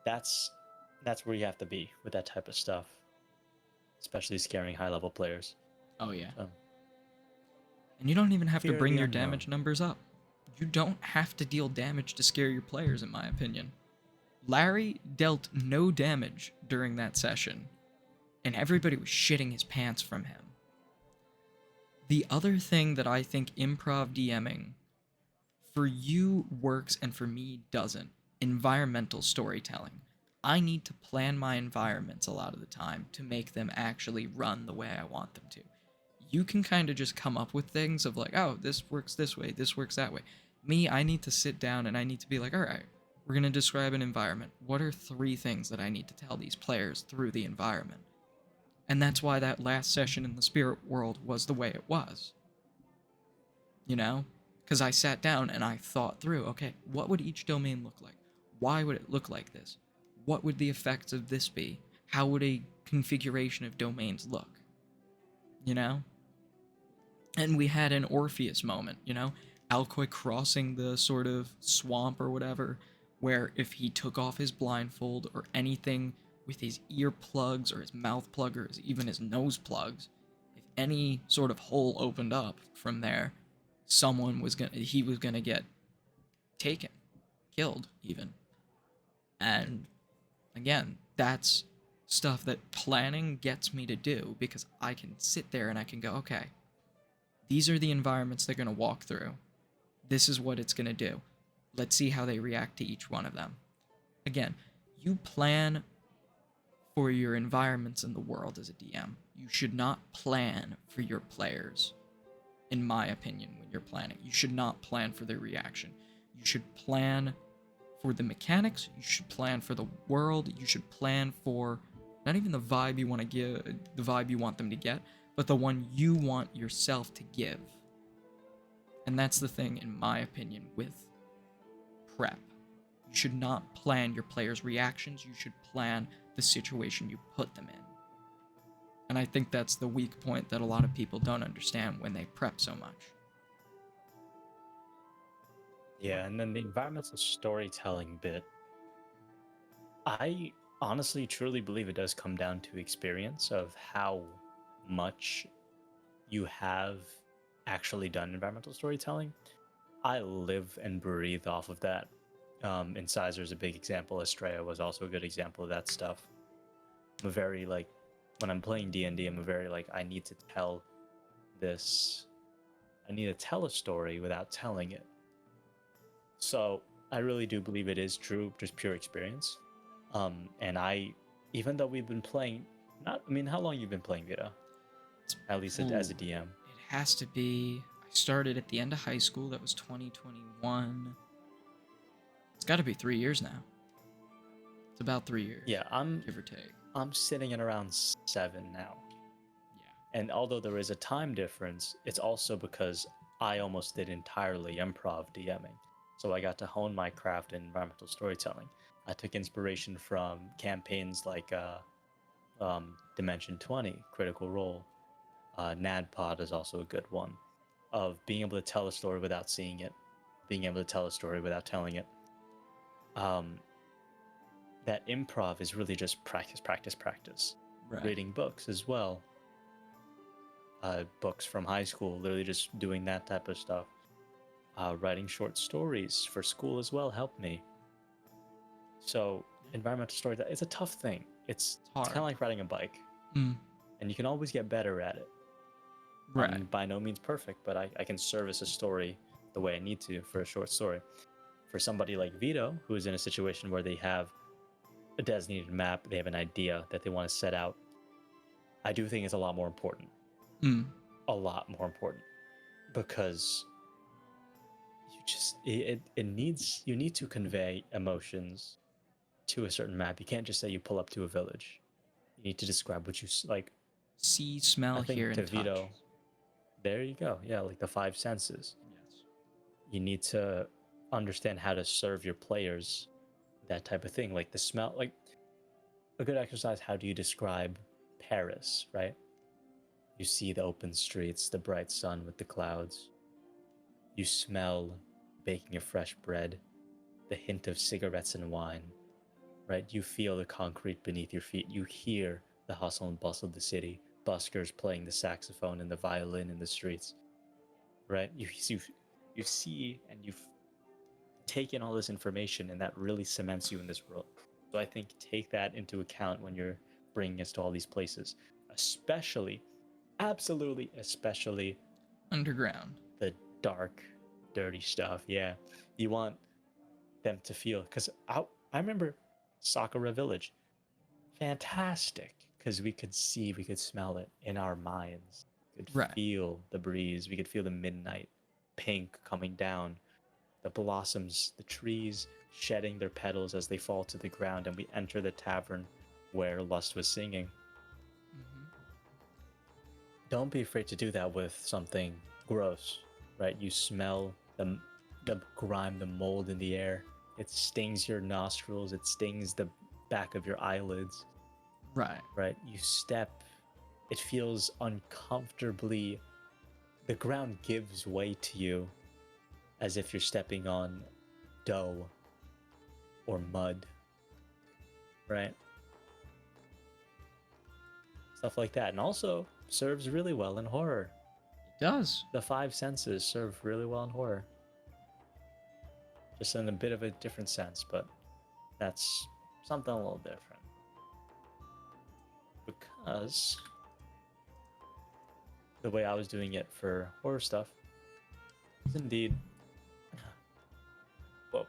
That's where you have to be with that type of stuff, especially scaring high level players. Oh yeah. So, And you don't even have to fear of bring the your unknown. damage numbers up. You don't have to deal damage to scare your players, in my opinion. Larry dealt no damage during that session, and everybody was shitting his pants from him. The other thing that I think improv DMing for you works and for me doesn't, environmental storytelling. I need to plan my environments a lot of the time to make them actually run the way I want them to. You can kind of just come up with things of like, oh, this works this way, this works that way. Me, I need to sit down and I need to be like, all right, we're going to describe an environment. What are 3 things that I need to tell these players through the environment? And that's why that last session in the spirit world was the way it was. You know? Because I sat down and I thought through, okay, what would each domain look like? Why would it look like this? What would the effects of this be? How would a configuration of domains look? You know? And we had an Orpheus moment, you know? Alcoy crossing the sort of swamp or whatever, where if he took off his blindfold or anything with his earplugs or his mouth plug or even his nose plugs, if any sort of hole opened up from there, he was gonna get taken, killed even. And again, that's stuff that planning gets me to do because I can sit there and I can go, okay, these are the environments they're going to walk through. This is what it's going to do. Let's see how they react to each one of them. Again, you plan for your environments in the world as a DM. You should not plan for your players, in my opinion, when you're planning. You should not plan for their reaction. You should plan for the mechanics, you should plan for the world, you should plan for not even the vibe you want to give, the vibe you want them to get, but the one you want yourself to give. And that's the thing, in my opinion, with prep. You should not plan your players' reactions, you should plan the situation you put them in. And I think that's the weak point that a lot of people don't understand when they prep so much. Yeah, and then the environmental storytelling bit. I honestly truly believe it does come down to experience of how much you have actually done environmental storytelling. I live and breathe off of that. Incisor is a big example. Estrella was also a good example of that stuff. I'm a very like, when I'm playing D&D, I'm a very like, I need to tell a story without telling it. So I really do believe it is true, just pure experience. And even though we've been playing, how long you've been playing Vita? At least as a DM. It has to be. I started at the end of high school. That was 2021. It's got to be 3 years now. It's about 3 years. Yeah, give or take. I'm sitting at around 7 now. Yeah. And although there is a time difference, it's also because I almost did entirely improv DMing. So I got to hone my craft in environmental storytelling. I took inspiration from campaigns like Dimension 20, Critical Role. NADPOD is also a good one, of being able to tell a story without seeing it, being able to tell a story without telling it. That improv is really just practice, practice, practice. Right. Reading books as well. Books from high school, literally just doing that type of stuff. Writing short stories for school as well helped me. So environmental story, it's a tough thing. It's kind of like riding a bike. And you can always get better at it. Right. I'm by no means perfect, but I can service a story the way I need to for a short story. For somebody like Vito, who is in a situation where they have a designated map, they have an idea that they want to set out, I do think it's a lot more important. A lot more important. Because you need to convey emotions to a certain map. You can't just say you pull up to a village. You need to describe what you like. See, smell, hear, and Vito, touch. there you go. Yeah, like the 5 senses. Yes. You need to understand how to serve your players that type of thing. Like the smell, like a good exercise, how do you describe Paris, right? You see the open streets, the bright sun with the clouds. You smell baking of fresh bread, the hint of cigarettes and wine, right? You feel the concrete beneath your feet. You hear the hustle and bustle of the city, buskers playing the saxophone and the violin in the streets, right? You see and you've taken all this information, and that really cements you in this world. So I think take that into account when you're bringing us to all these places, especially, absolutely, especially underground, the dark, dirty stuff. Yeah, you want them to feel, because I remember Sakura Village, fantastic, because we could smell it in our minds. We could feel the breeze. We could feel the midnight pink coming down, the blossoms, the trees shedding their petals as they fall to the ground, and we enter the tavern where Lust was singing. Don't be afraid to do that with something gross, right? You smell the grime, the mold in the air. It stings your nostrils. It stings the back of your eyelids. Right. You step. It feels uncomfortably. The ground gives way to you as if you're stepping on dough or mud. Right. stuff like that. And also serves really well in horror. It does. The five senses serve really well in horror. Just in a bit of a different sense, but that's something a little different. Because the way I was doing it for horror stuff is indeed. Whoa.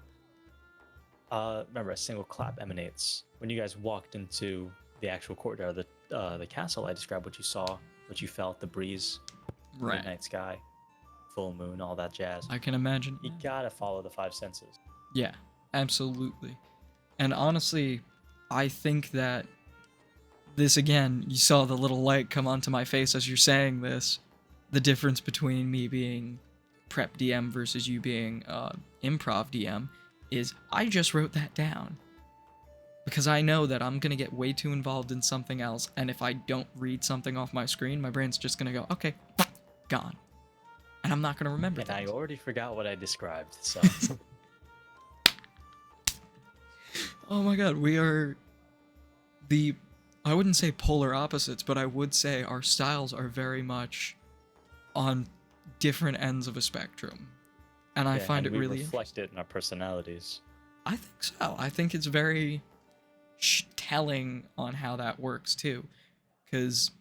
Remember, a single clap emanates. When you guys walked into the actual courtyard of the castle, I described what you saw, what you felt, the breeze, Right. midnight sky, full moon, all that jazz. I can imagine. You gotta follow the five senses. Yeah, absolutely. And honestly, I think that this again, you saw the little light come onto my face as you're saying this. The difference between me being prep DM versus you being improv DM is I just wrote that down. Because I know that I'm going to get way too involved in something else, and if I don't read something off my screen, my brain's just going to go, okay, gone. And I'm not going to remember And things. I already forgot what I described, so. Oh my god, we are I wouldn't say polar opposites, but I would say our styles are very much on different ends of a spectrum. And I find it we really reflect it in our personalities. I think so. I think it's very telling on how that works too. Because,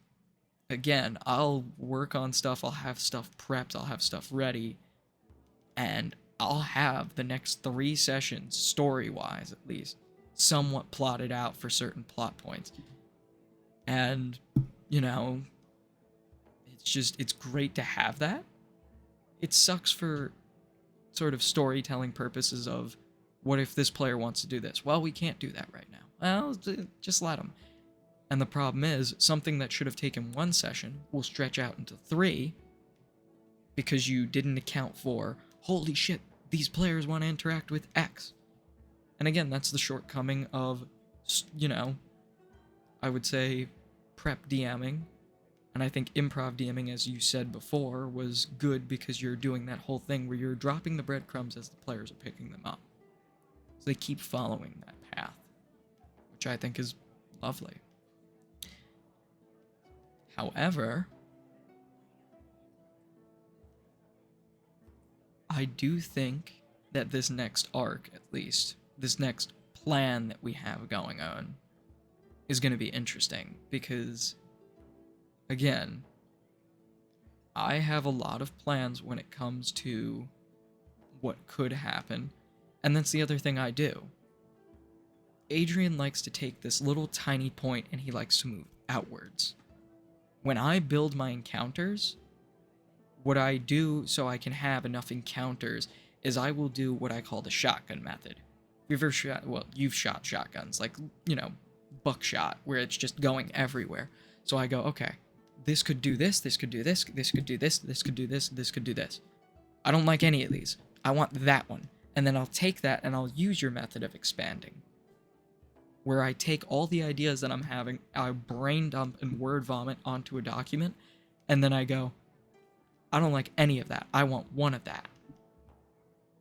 again, I'll work on stuff, I'll have stuff prepped, I'll have stuff ready, and I'll have the next 3 sessions, story-wise at least, somewhat plotted out for certain plot points. And, you know, it's great to have that. It sucks for sort of storytelling purposes of, what if this player wants to do this? Well, we can't do that right now. Well, just let them. And the problem is, something that should have taken 1 session will stretch out into 3 because you didn't account for, holy shit, these players want to interact with X. And again, that's the shortcoming of, you know, I would say prep DMing. And I think improv DMing, as you said before, was good because you're doing that whole thing where you're dropping the breadcrumbs as the players are picking them up. So they keep following that path, which I think is lovely. However, I do think that this next arc, at least, this next plan that we have going on, is going to be interesting because, again, I have a lot of plans when it comes to what could happen, and that's the other thing I do. Adrian likes to take this little tiny point and he likes to move outwards. When I build my encounters, what I do so I can have enough encounters is I will do what I call the shotgun method. You've shot shotguns, like, you know, buckshot, where it's just going everywhere. So I go, okay, this could do this, this could do this, this could do this, this could do this, this could do this. I don't like any of these. I want that one. And then I'll take that and I'll use your method of expanding, where I take all the ideas that I'm having, I brain dump and word vomit onto a document, and then I go, I don't like any of that. I want one of that.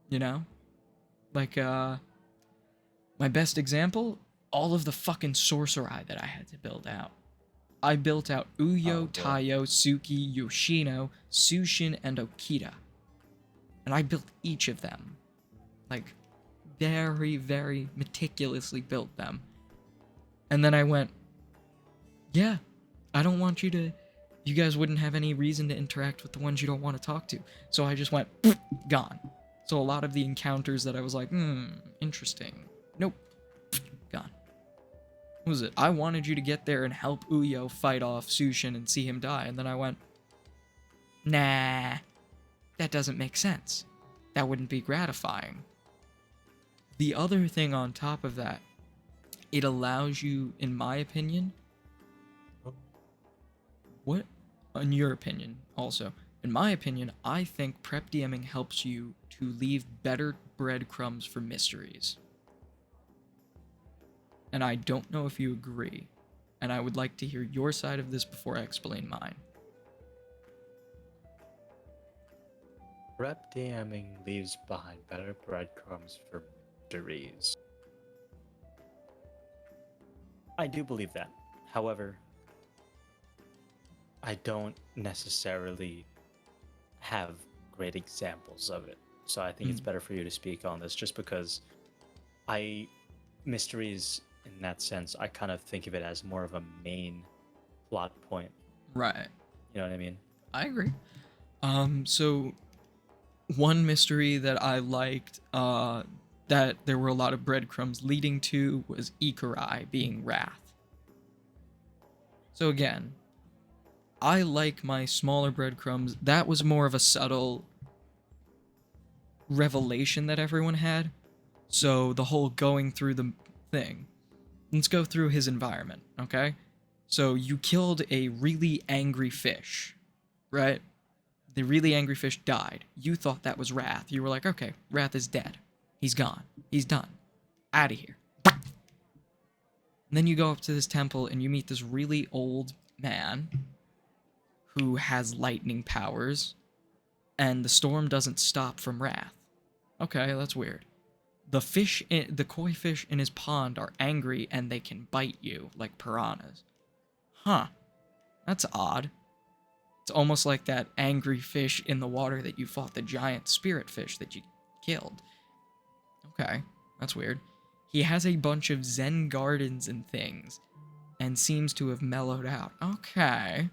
You know? Like, my best example, all of the fucking sorcerai that I had to build out. I built out Uyo, Taiyo, Suki, Yoshino, Sushin, and Okita. And I built each of them. Like, very, very meticulously built them. And then I went, yeah, I don't want you guys wouldn't have any reason to interact with the ones you don't want to talk to. So I just went, gone. So a lot of the encounters that I was like, interesting. Nope, gone. What was it? I wanted you to get there and help Uyo fight off Sushin and see him die. And then I went, nah, that doesn't make sense. That wouldn't be gratifying. The other thing on top of that, it allows you, in my opinion, what? In your opinion, also. In my opinion, I think prep DMing helps you to leave better breadcrumbs for mysteries. And I don't know if you agree. And I would like to hear your side of this before I explain mine. Prep DMing leaves behind better breadcrumbs for mysteries. I do believe that. However, I don't necessarily have great examples of it. So I think it's Mm, better for you to speak on this just because I mysteries in that sense, I kind of think of it as more of a main plot point. right. You know what I mean? I agree. So one mystery that I liked, that there were a lot of breadcrumbs leading to was Ikurai being Wrath. So again, I like my smaller breadcrumbs. That was more of a subtle revelation that everyone had. So the whole going through the thing. Let's go through his environment, okay? So you killed a really angry fish, right? The really angry fish died. You thought that was Wrath. You were like, okay, Wrath is dead. He's gone. He's done. Out of here. And then you go up to this temple and you meet this really old man who has lightning powers, and the storm doesn't stop from Wrath. Okay, that's weird. The koi fish in his pond are angry and they can bite you like piranhas. Huh, that's odd. It's almost like that angry fish in the water that you fought the giant spirit fish that you killed. Okay, that's weird. He has a bunch of Zen gardens and things and seems to have mellowed out. Okay.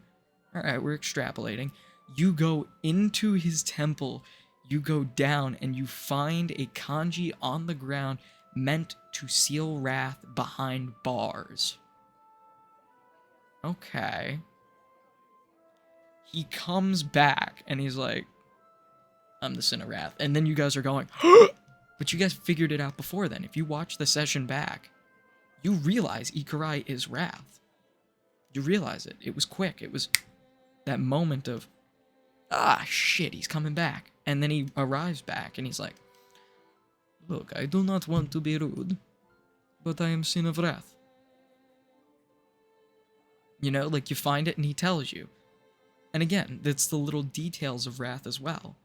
Alright, we're extrapolating. You go into his temple, you go down, and you find a kanji on the ground meant to seal Wrath behind bars. Okay. He comes back and he's like, I'm the Sin of Wrath. And then you guys are going, but you guys figured it out before then. If you watch the session back, you realize Ikurai is Wrath. You realize it. It was quick. It was that moment of, ah, shit, he's coming back. And then he arrives back and he's like, look, I do not want to be rude, but I am Sin of Wrath. You know, like you find it and he tells you. And again, that's the little details of Wrath as well.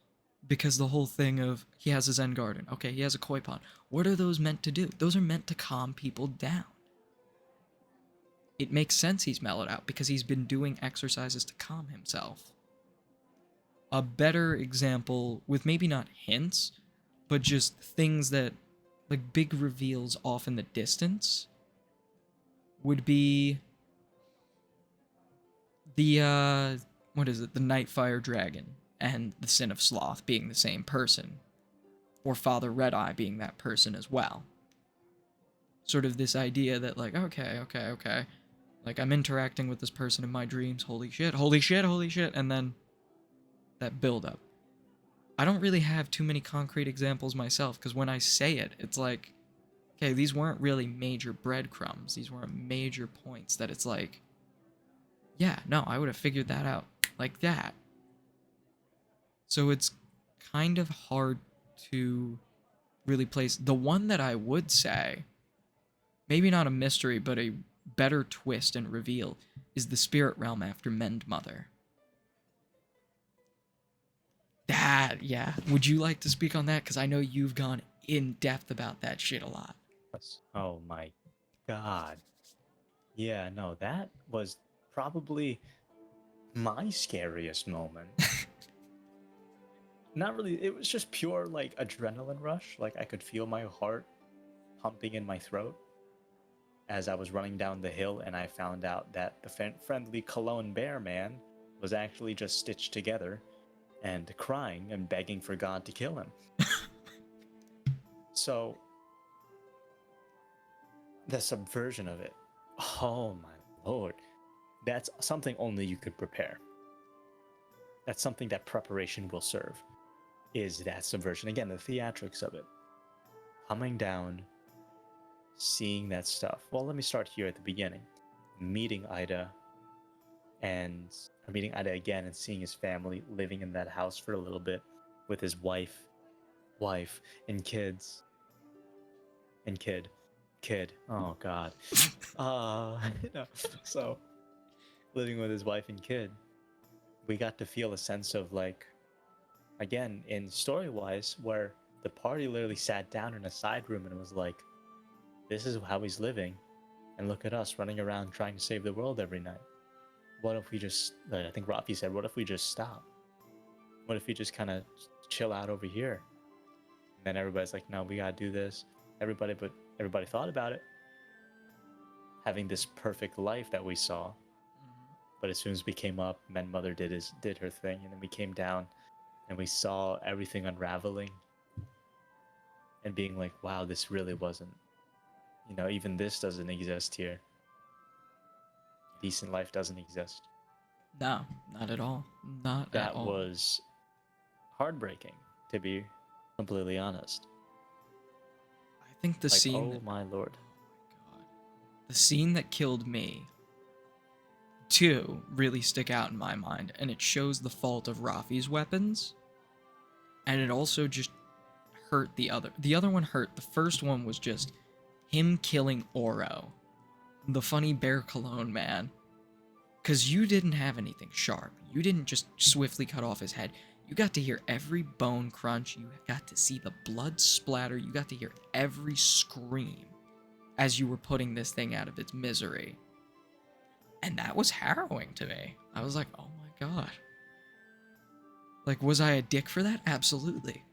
Because the whole thing of he has a Zen garden. Okay, he has a koi pond. What are those meant to do? Those are meant to calm people down. It makes sense he's mellowed out because he's been doing exercises to calm himself. A better example, with maybe not hints, but just things that, like big reveals off in the distance, would be the, what is it? The Nightfire Dragon and the Sin of Sloth being the same person. Or Father Red Eye being that person as well. Sort of this idea that, like, okay. Like, I'm interacting with this person in my dreams. Holy shit. And then that build-up. I don't really have too many concrete examples myself, because when I say it, it's like, okay, these weren't really major breadcrumbs. These weren't major points that it's like, yeah, no, I would have figured that out like that. So it's kind of hard to really place. The one that I would say, maybe not a mystery, but a better twist and reveal, is the spirit realm after Mend Mother. That, yeah. Would you like to speak on that? Because I know you've gone in depth about that shit a lot. Oh my god. Yeah, no, that was probably my scariest moment. Not really, it was just pure like adrenaline rush. Like I could feel my heart pumping in my throat as I was running down the hill, and I found out that the friendly Cologne Bear man was actually just stitched together and crying and begging for God to kill him. So, the subversion of it, oh my lord, that's something only you could prepare. That's something that preparation will serve, is that subversion. Again, the theatrics of it. Coming down, seeing that stuff. Well, let me start here at the beginning. Meeting Ida meeting Ida again and seeing his family living in that house for a little bit with his wife and kids and kid. Oh God. No. So living with his wife and kid, we got to feel a sense of like, again, in story wise, where the party literally sat down in a side room and was like, this is how he's living, and look at us running around trying to save the world every night. what if we just, like, I think Rafi said, what if we just stop? What if we just kind of chill out over here? And then everybody's like, no, we gotta do this. But everybody thought about it, having this perfect life that we saw. But as soon as we came up, Mother did her thing, and then we came down, and we saw everything unraveling, and being like, wow, this really wasn't. Even this doesn't exist here. Decent life doesn't exist. No, not at all. Not at That all. was heartbreaking, to be completely honest. I think the Like, scene. oh my lord. God. The scene that killed me, two really stick out in my mind, and it shows the fault of Rafi's weapons, and it also just hurt the other. The other one hurt. The first one was just him killing Oro, the funny bear cologne man. Because you didn't have anything sharp. You didn't just swiftly cut off his head. You got to hear every bone crunch. You got to see the blood splatter. You got to hear every scream as you were putting this thing out of its misery. And that was harrowing to me. I was like, oh my god. Like, was I a dick for that? Absolutely.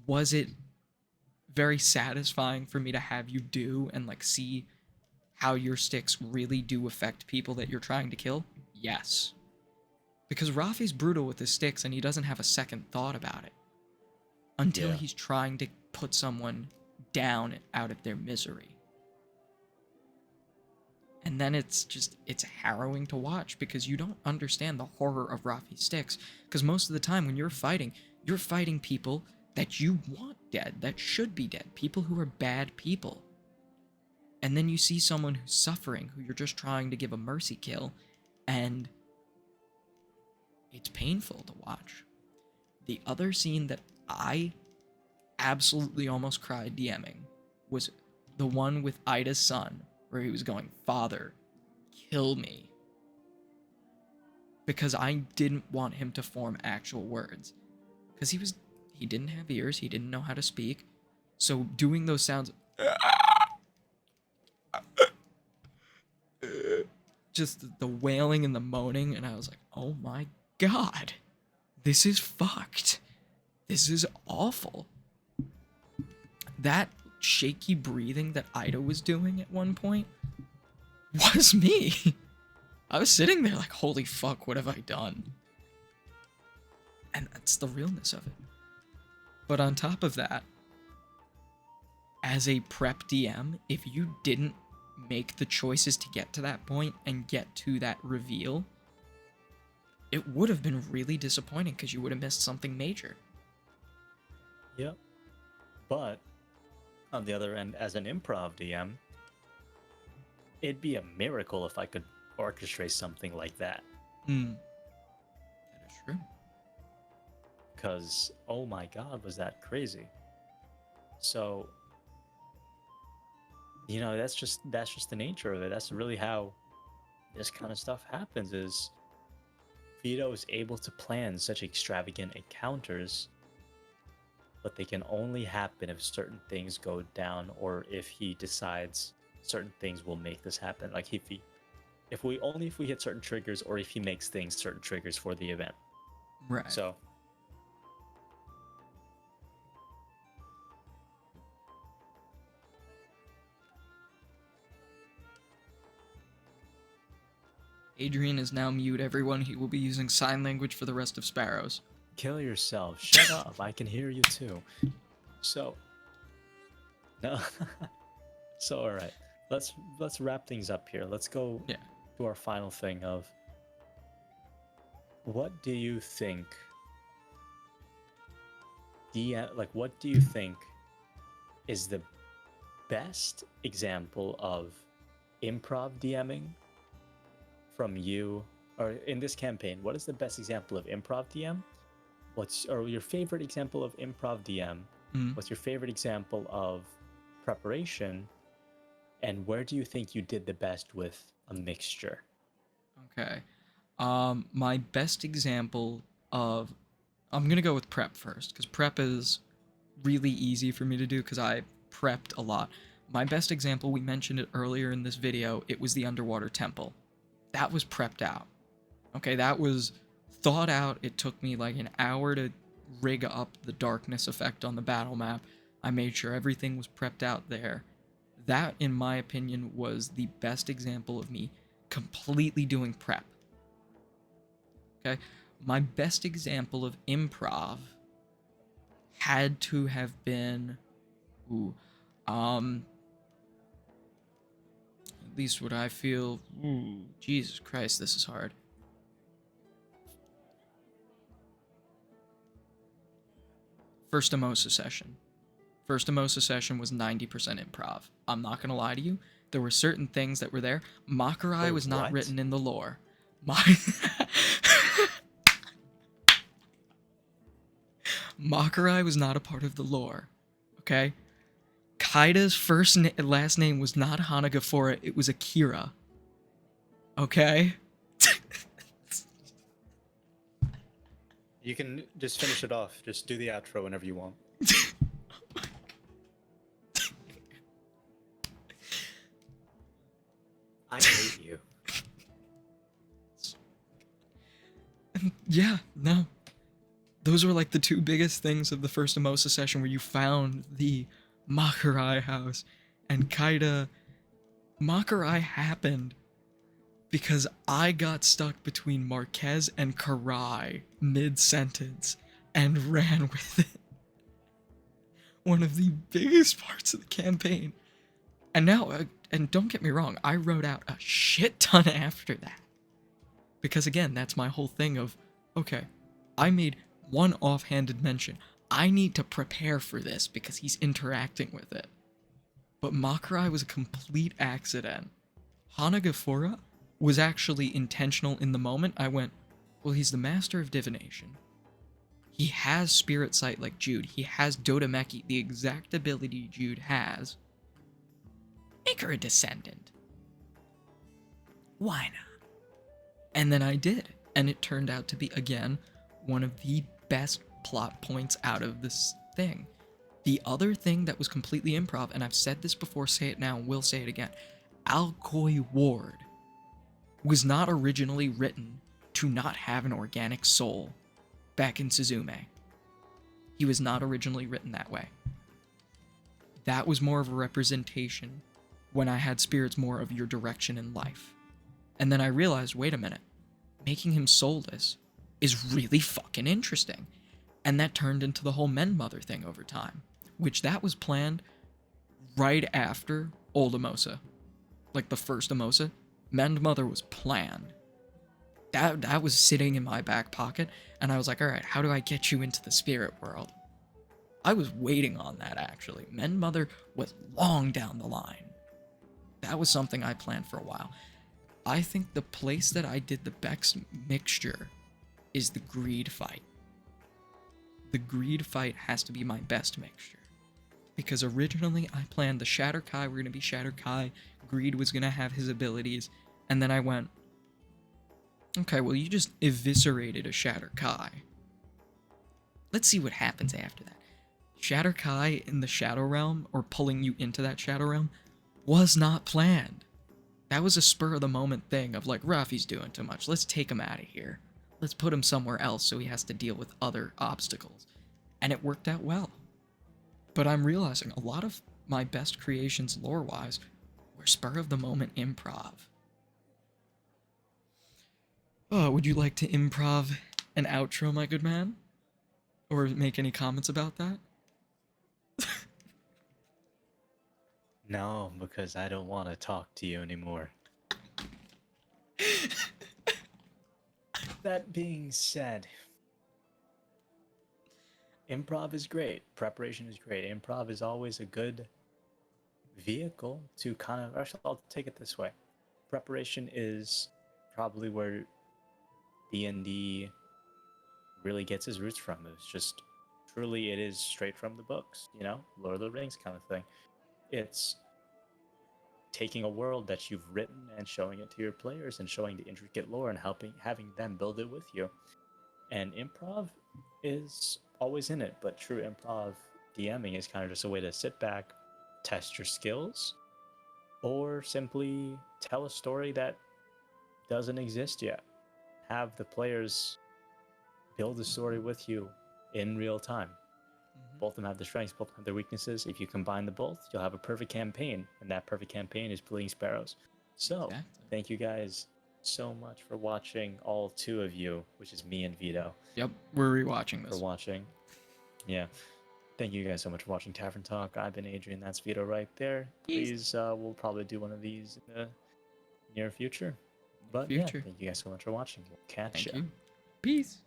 Was it very satisfying for me to have you do and, like, see how your sticks really do affect people that you're trying to kill? Yes. Because Rafi's brutal with his sticks and he doesn't have a second thought about it. Until he's trying to put someone down out of their misery. And then it's harrowing to watch because you don't understand the horror of Rafi's sticks. Because most of the time when you're fighting people that you want dead, that should be dead. People who are bad people. And then you see someone who's suffering, who you're just trying to give a mercy kill, and it's painful to watch. The other scene that I absolutely almost cried DMing was the one with Ida's son, where he was going, "Father, kill me." Because I didn't want him to form actual words. Because he didn't have ears, he didn't know how to speak. So doing those sounds, just the wailing and the moaning, and I was like, oh my god, this is fucked. This is awful. That shaky breathing that Ida was doing at one point was me. I was sitting there like, holy fuck, what have I done? And that's the realness of it. But on top of that, as a prep DM, if you didn't make the choices to get to that point and get to that reveal, it would have been really disappointing because you would have missed something major. Yep. But on the other end, as an improv DM, it'd be a miracle if I could orchestrate something like that. That is true. Because, oh my god, was that crazy. So, that's just the nature of it. That's really how this kind of stuff happens, is Vito is able to plan such extravagant encounters, but they can only happen if certain things go down, or if he decides certain things will make this happen. Like if we hit certain triggers, or if he makes things certain triggers for the event. Right. So Adrian is now mute, everyone. He will be using sign language for the rest of Sparrows. kill yourself. Shut up. I can hear you too. So no. So all right. Let's wrap things up here. Let's go to our final thing of what do you think what do you think is the best example of improv DMing from you, or in this campaign? What is the best example of improv DM? Or your favorite example of improv DM? What's your favorite example of preparation? And where do you think you did the best with a mixture? Okay. My best example of... I'm going to go with prep first, because prep is really easy for me to do, because I prepped a lot. My best example, we mentioned it earlier in this video, it was the underwater temple. That was prepped out. Okay, that was thought out. It took me like an hour to rig up the darkness effect on the battle map. I made sure everything was prepped out there. That, in my opinion, was the best example of me completely doing prep. Okay? My best example of improv had to have been at least what I feel. Jesus Christ, this is hard. First Emosa session. First Emosa session was 90% improv. I'm not gonna lie to you. There were certain things that were there. Makurai Wait, was not what? written in the lore. Makurai was not a part of the lore. Okay? Kaida's last name was not Hanagafora, it was Akira. Okay? You can just finish it off. Just do the outro whenever you want. I hate you. Yeah, no. Those were like the two biggest things of the first Emosa session where you found the Makurai house and Kaida. Makurai happened because I got stuck between Marquez and Karai mid-sentence and ran with it. One of the biggest parts of the campaign. And now, and don't get me wrong, I wrote out a shit ton after that. Because again, that's my whole thing of, okay, I made one offhanded mention. I need to prepare for this because he's interacting with it. But Makurai was a complete accident. Hanagafura was actually intentional in the moment. I went, well, he's the master of divination. He has spirit sight like Jude. He has Dodameki, the exact ability Jude has. Make her a descendant. Why not? And then I did. And it turned out to be, again, one of the best plot points out of this thing. The other thing that was completely improv, and I've said this before, say it now, and will say it again. Alcoy Ward was not originally written to not have an organic soul back in Suzume. He was not originally written that way. That was more of a representation when I had spirits more of your direction in life. And then I realized, wait a minute, making him soulless is really fucking interesting. And that turned into the whole Men Mother thing over time, which that was planned right after Old Emosa. Like the first Emosa, Mend Mother was planned. That was sitting in my back pocket, and I was like, alright, how do I get you into the spirit world? I was waiting on that, actually. Mend Mother was long down the line. That was something I planned for a while. I think the place that I did the best mixture is the greed fight. The greed fight has to be my best mixture. Because originally I planned the Shatter Kai were going to be Shatter Kai, Greed was going to have his abilities, and then I went, okay, well, you just eviscerated a Shatter Kai. Let's see what happens after that. Shatter Kai in the Shadow Realm, or pulling you into that Shadow Realm, was not planned. That was a spur-of-the-moment thing of like, Rafi's doing too much, let's take him out of here. Let's put him somewhere else so he has to deal with other obstacles. And it worked out well. But I'm realizing a lot of my best creations lore-wise were spur-of-the-moment improv. Oh, would you like to improv an outro, my good man? Or make any comments about that? No, because I don't want to talk to you anymore. That being said, improv is great. Preparation is great. Improv is always a good vehicle to kind of. Actually, I'll take it this way. Preparation is probably where D&D really gets his roots from. It's just truly, it is straight from the books. You know, Lord of the Rings kind of thing. It's taking a world that you've written and showing it to your players and showing the intricate lore and having them build it with you. And improv is always in it, but true improv DMing is kind of just a way to sit back, test your skills, or simply tell a story that doesn't exist yet have the players build a story with you in real time. Both of them have their strengths, both have their weaknesses. If you combine the both, you'll have a perfect campaign, and that perfect campaign is Bleeding Sparrows. So, Exactly. thank you guys so much for watching, all two of you, which is me and Vito, Yep, we're rewatching for this. watching. Yeah. Thank you guys so much for watching Tavern Talk. I've been Adrian. That's Vito right there. Please, we'll probably do one of these in the near future. But yeah, Future. thank you guys so much for watching. We'll catch Thank ya. you. Peace.